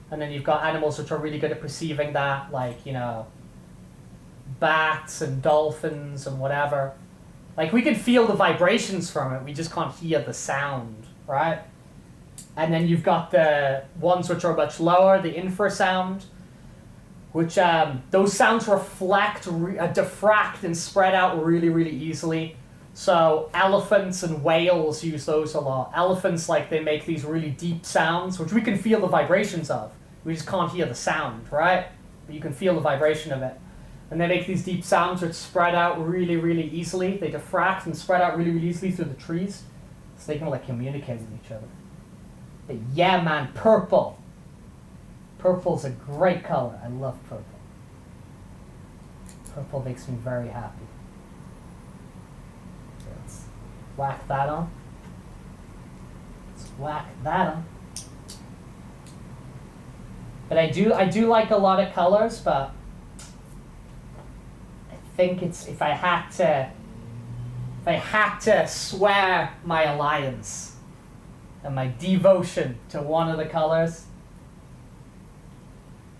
and then you've got animals which are really good at perceiving that, like, you know, bats and dolphins and whatever. Like, we can feel the vibrations from it, we just can't hear the sound, right? And then you've got the ones which are much lower, the infrasound, which those sounds reflect, diffract and spread out really, really easily. So elephants and whales use those a lot. Elephants, like, they make these really deep sounds, which we can feel the vibrations of. We just can't hear the sound, right? But you can feel the vibration of it. And they make these deep sounds which spread out really, really easily. They diffract and spread out really, really easily through the trees. So they can, like, communicate with each other. But yeah, man, purple. Purple's a great color. I love purple. Purple makes me very happy. Let's whack that on. Let's whack that on. But I do like a lot of colors, but I think it's if I had to swear my alliance and my devotion to one of the colors,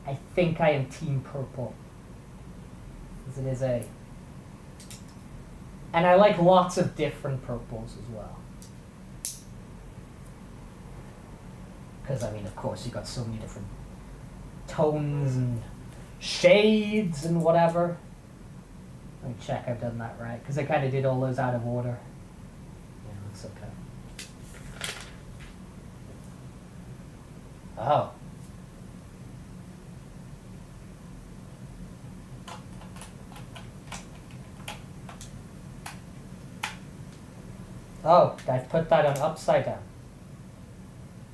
I think I am Team Purple. Because it is a... And I like lots of different purples as well. Because, I mean, of course, you've got so many different tones and shades and whatever. Let me check I've done that right, because I kind of did all those out of order. Yeah, looks okay. Oh. Oh, I've put that on upside down.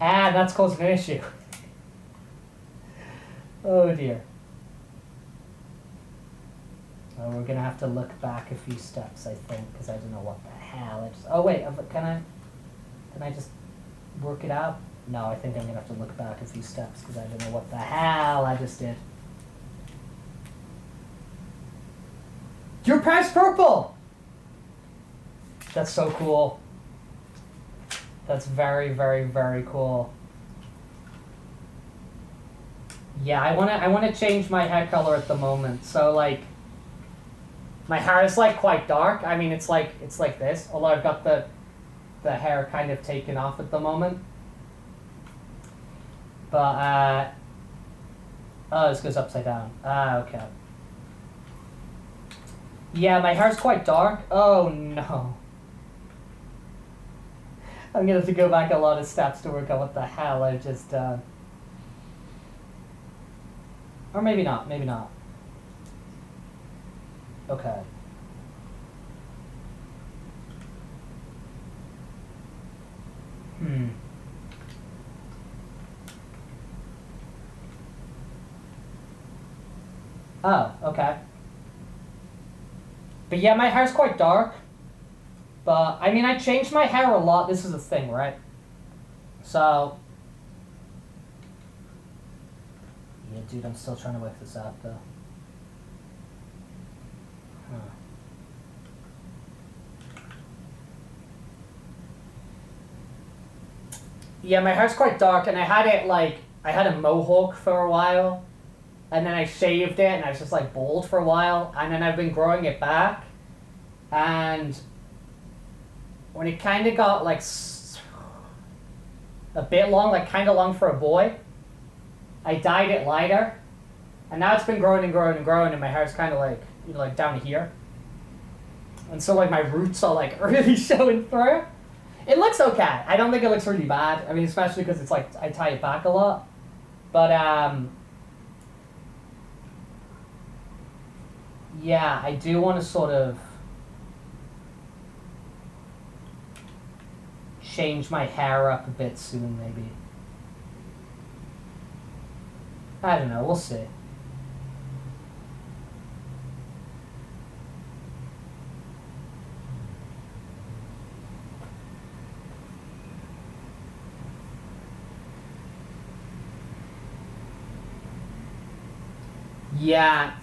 Ah, that's causing an issue. Oh dear. Oh, we're gonna have to look back a few steps, I think, because I don't know what the hell I just... Oh wait, can I just work it out? No, I think I'm gonna have to look back a few steps because I don't know what the hell I just did. Your pet's purple! That's so cool. That's very, very, very cool. Yeah, I wanna change my hair color at the moment. So like, my hair is like quite dark. I mean, it's like this. Although I've got the hair kind of taken off at the moment. But oh, this goes upside down. Ah, okay. Yeah, my hair's quite dark. Oh no. I'm gonna have to go back a lot of steps to work out what the hell I just done. Or maybe not, maybe not. Okay. Oh, okay. But yeah, my hair's quite dark. But, I mean, I changed my hair a lot. This is the thing, right? So... Yeah, dude, I'm still trying to work this out, though. Huh. Yeah, my hair's quite dark, and I had it, like... I had a mohawk for a while. And then I shaved it, and I was just, like, bald for a while. And then I've been growing it back. And... when it kind of got, like, a bit long, like, kind of long for a boy, I dyed it lighter. And now it's been growing and growing and growing, and my hair's kind of, like, you know, like, down here. And so, like, my roots are, like, really showing through. It looks okay. I don't think it looks really bad. I mean, especially because it's, like, I tie it back a lot. But, yeah, I do want to sort of change my hair up a bit soon, maybe. I don't know, we'll see. Yeah.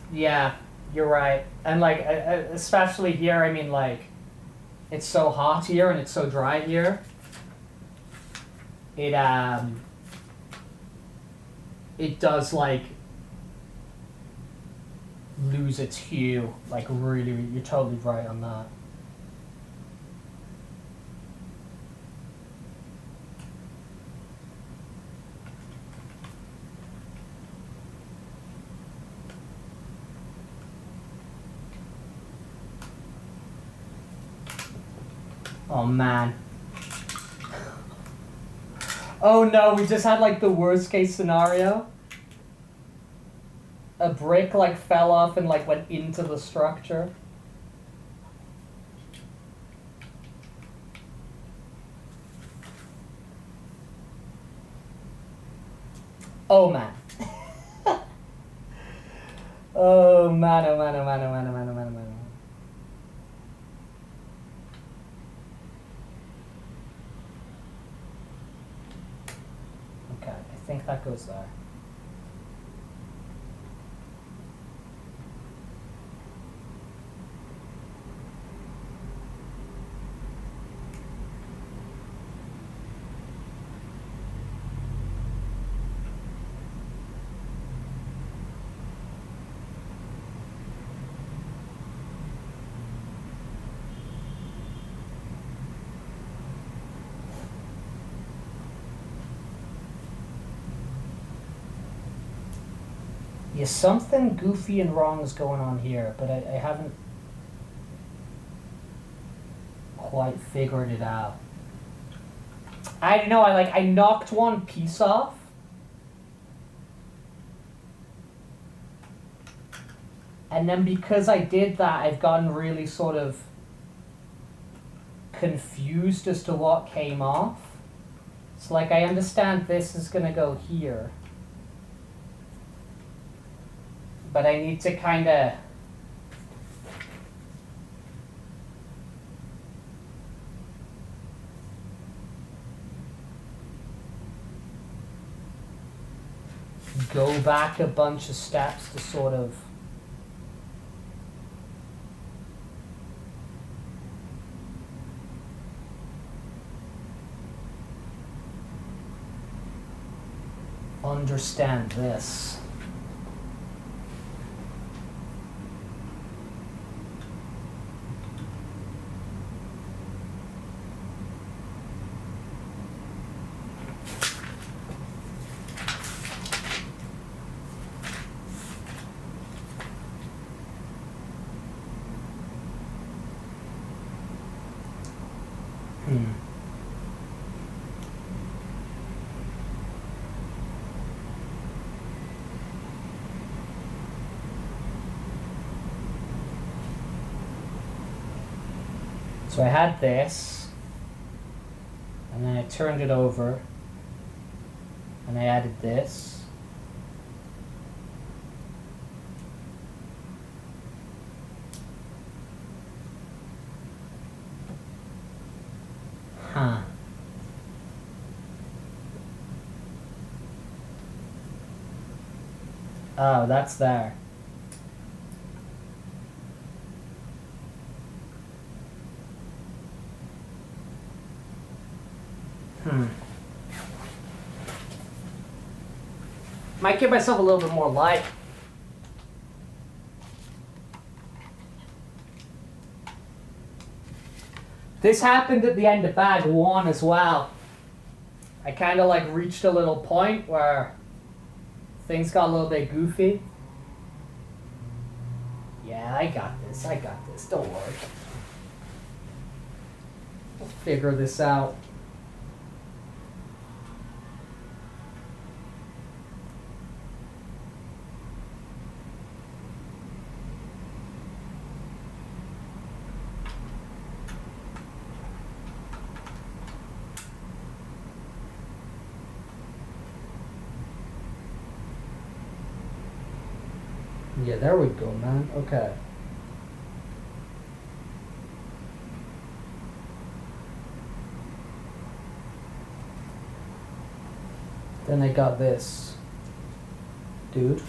You're right. And like, especially here, I mean, like, it's so hot here and it's so dry here. It does like lose its hue. Like really, you're totally right on that. Oh man. Oh no, we just had like the worst case scenario. A brick like fell off and like went into the structure. Oh man. Oh man, oh man, oh man, oh man, oh man, oh man, oh man. Okay, I think that goes there. Yeah, something goofy and wrong is going on here, but I haven't quite figured it out. I don't know, I knocked one piece off. And then because I did that, I've gotten really sort of confused as to what came off. So like I understand this is gonna go here. But I need to kind of go back a bunch of steps to sort of understand this. So I had this, and then I turned it over, and I added this. Huh. Oh, that's there. Might give myself a little bit more light. This happened at the end of bag 1 as well. I kind of like reached a little point where things got a little bit goofy. Yeah, I got this, don't worry. We'll figure this out. Yeah, there we go, man. Okay. Then I got this. Dude.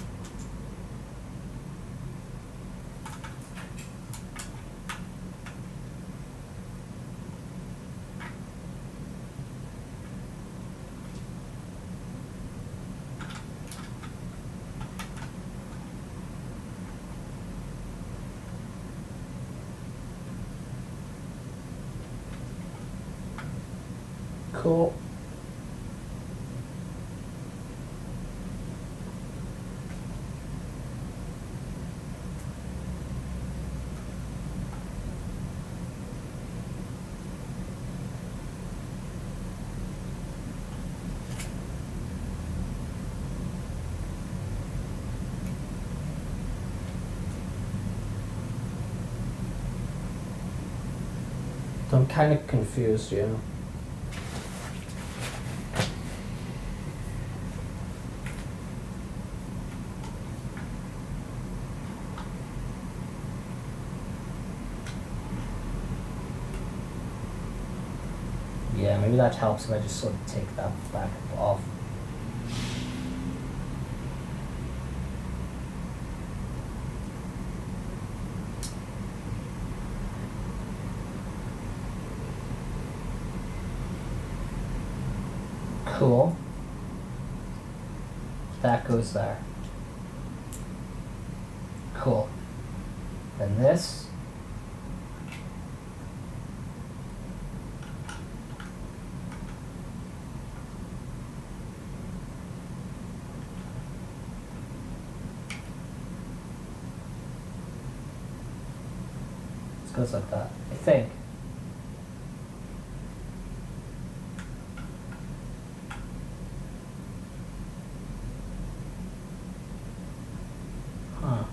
Cool. I'm kind of confused, you know. Yeah, maybe that helps if I just sort of take that back off. Cool. That goes there. Cool. Then this. This goes like that, I think. Huh.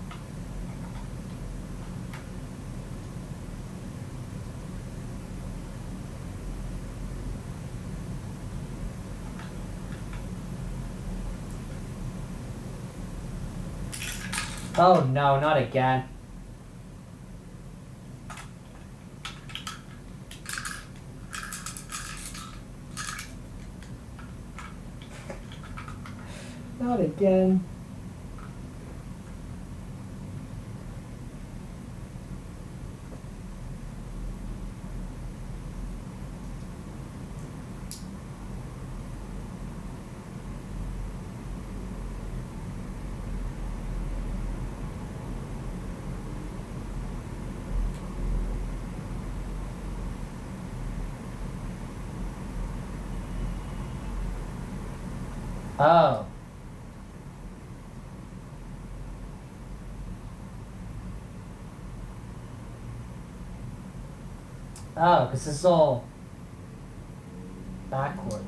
Oh no, not again. Not again. Oh. Oh, because this is all backwards.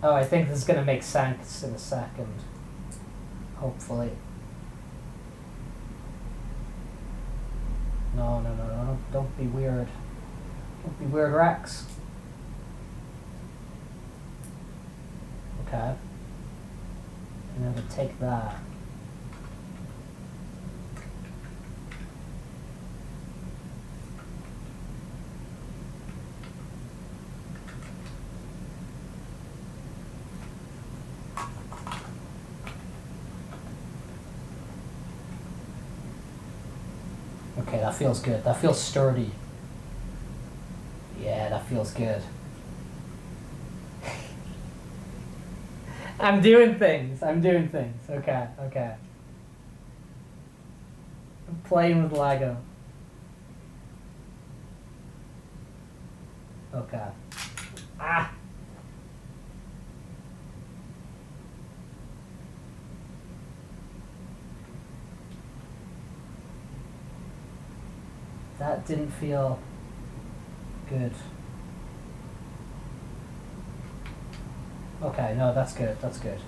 Oh, I think this is going to make sense in a second. Hopefully. No, no, no, no, don't be weird. Don't be weird, Rex. Okay. And then we take that. Okay, that feels good. That feels sturdy. Yeah, that feels good. I'm doing things. I'm doing things. Okay, okay. I'm playing with Lego. Okay. Ah! That didn't feel good. Okay, no, that's good, that's good.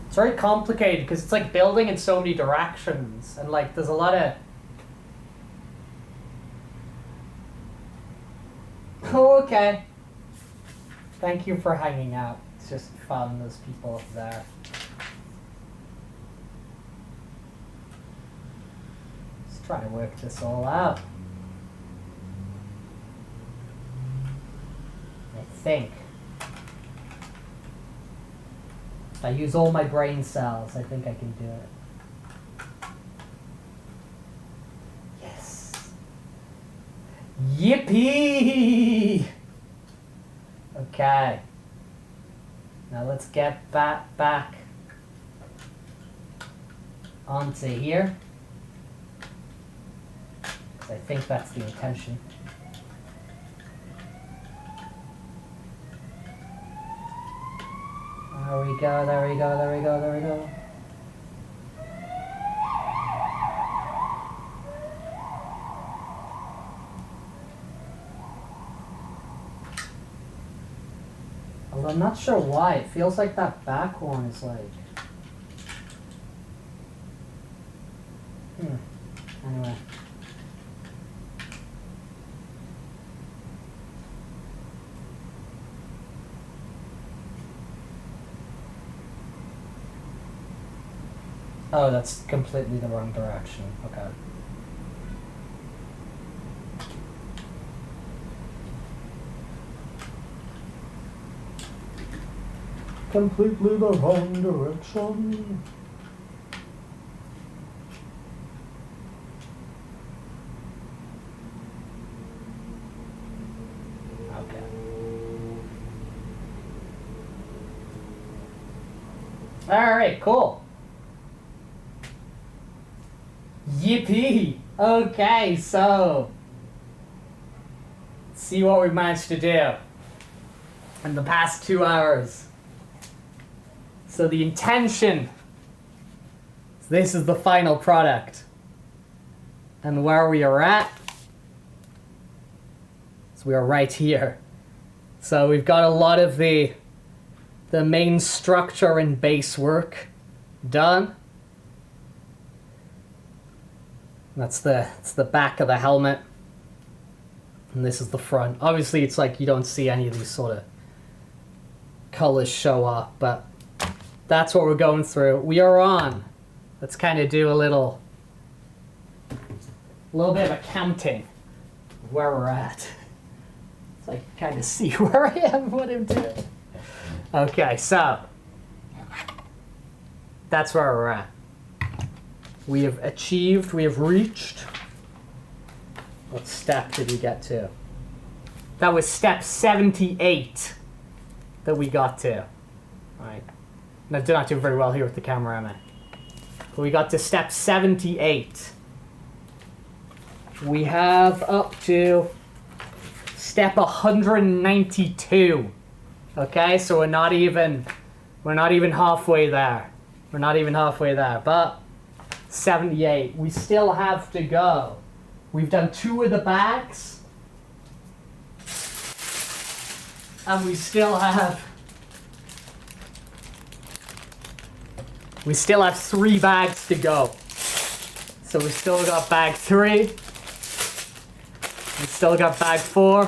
It's very complicated because it's like building in so many directions and like there's a lot of... Oh, okay. Thank you for hanging out. It's just fun, there's people up there. Just trying to work this all out. I think. If I use all my brain cells, I think I can do it. Yes. Yippee! Okay. Now let's get back onto here. Because I think that's the intention. There we go, there we go, there we go, there we go. Although I'm not sure why. It feels like that back one is like... Anyway. Oh, that's completely the wrong direction. Okay. Completely the wrong direction. Okay. Alright, cool. Yippee! Okay, so let's see what we managed to do in the past 2 hours. So the intention, this is the final product. And where we are at, so we are right here. So we've got a lot of the main structure and base work done. That's the back of the helmet. And this is the front. Obviously it's like you don't see any of these sort of colors show up, but that's what we're going through. We are on. Let's kind of do a little bit of accounting of where we're at. So I can kind of see where I am, what I'm doing. Okay, so that's where we're at. We have achieved, we have reached. What step did we get to? That was step 78 that we got to. All right. I did not do very well here with the camera, am I? But we got to step 78. We have up to step 192. Okay, so we're not even halfway there. We're not even halfway there, but 78. We still have to go. We've done 2 of the bags. And we still have 3 bags to go. So we still got bag 3. We still got bag 4.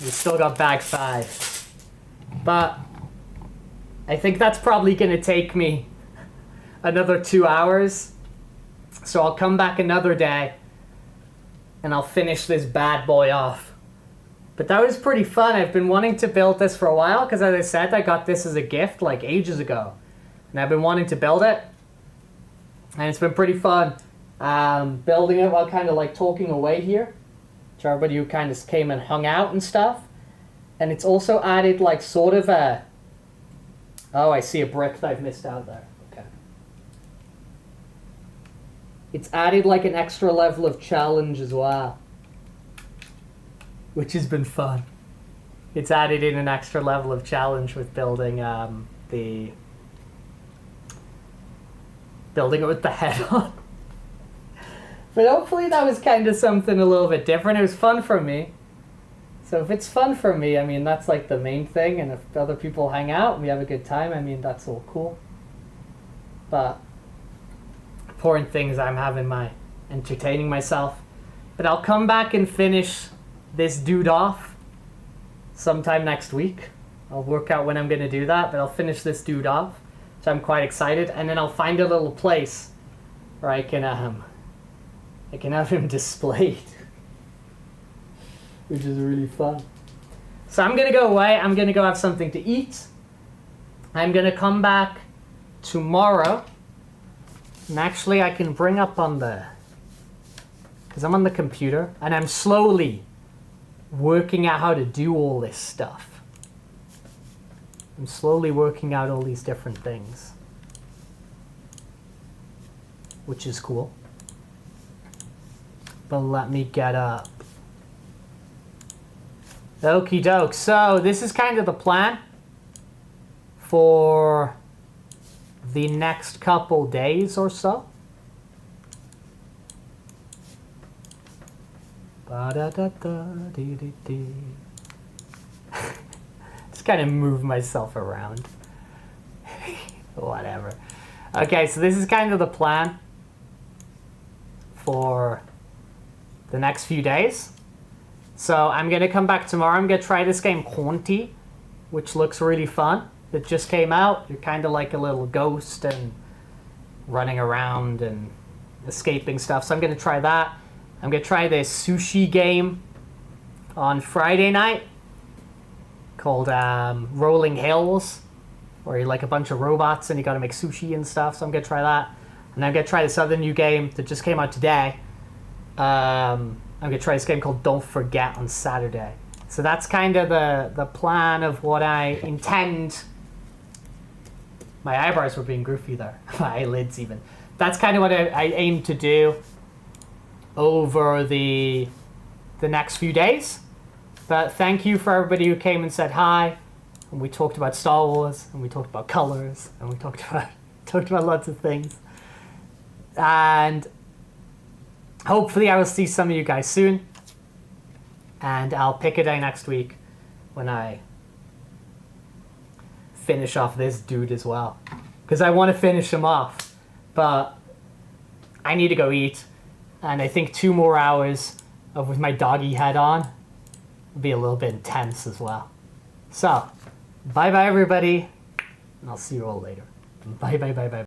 We still got bag 5. But I think that's probably going to take me another 2 hours. So I'll come back another day and I'll finish this bad boy off. But that was pretty fun. I've been wanting to build this for a while because, as I said, I got this as a gift like ages ago. And I've been wanting to build it. And it's been pretty fun building it while kind of like talking away here to everybody who kind of came and hung out and stuff. And it's also added like sort of a... Oh, I see a brick that I've missed out there. Okay. It's added like an extra level of challenge as well, which has been fun. It's added in an extra level of challenge with building building it with the head on. But hopefully that was kind of something a little bit different. It was fun for me. So if it's fun for me, I mean, that's like the main thing. And if other people hang out and we have a good time, I mean, that's all cool. But important thing is I'm entertaining myself. But I'll come back and finish this dude off sometime next week. I'll work out when I'm going to do that, but I'll finish this dude off. So I'm quite excited. And then I'll find a little place where I can have him displayed, which is really fun. So I'm going to go away. I'm going to go have something to eat. I'm going to come back tomorrow. And actually I can bring up on because I'm on the computer and I'm slowly working out how to do all this stuff. I'm slowly working out all these different things, which is cool. But let me get up. Okie doke. So this is kind of the plan. for the next couple days or so. Just kind of move myself around. Whatever. Okay, so this is kind of the plan for the next few days. So I'm going to come back tomorrow. I'm going to try this game Quanti, which looks really fun. It just came out. You're kind of like a little ghost and running around and escaping stuff. So I'm going to try that. I'm going to try this sushi game on Friday night called Rolling Hills, where you're like a bunch of robots and you got to make sushi and stuff. So I'm going to try that. And I'm going to try this other new game that just came out today. I'm going to try this game called Don't Forget on Saturday. So that's kind of the plan of what I intend. My eyebrows were being goofy there. My eyelids even. That's kind of what I aim to do over the next few days. But thank you for everybody who came and said hi. And we talked about Star Wars, and we talked about colors, and we talked about lots of things. And hopefully I will see some of you guys soon. And I'll pick a day next week when I finish off this dude as well. Because I want to finish him off. But I need to go eat. And I think 2 more hours of with my doggy head on will be a little bit intense as well. So, bye-bye everybody. And I'll see you all later. Bye.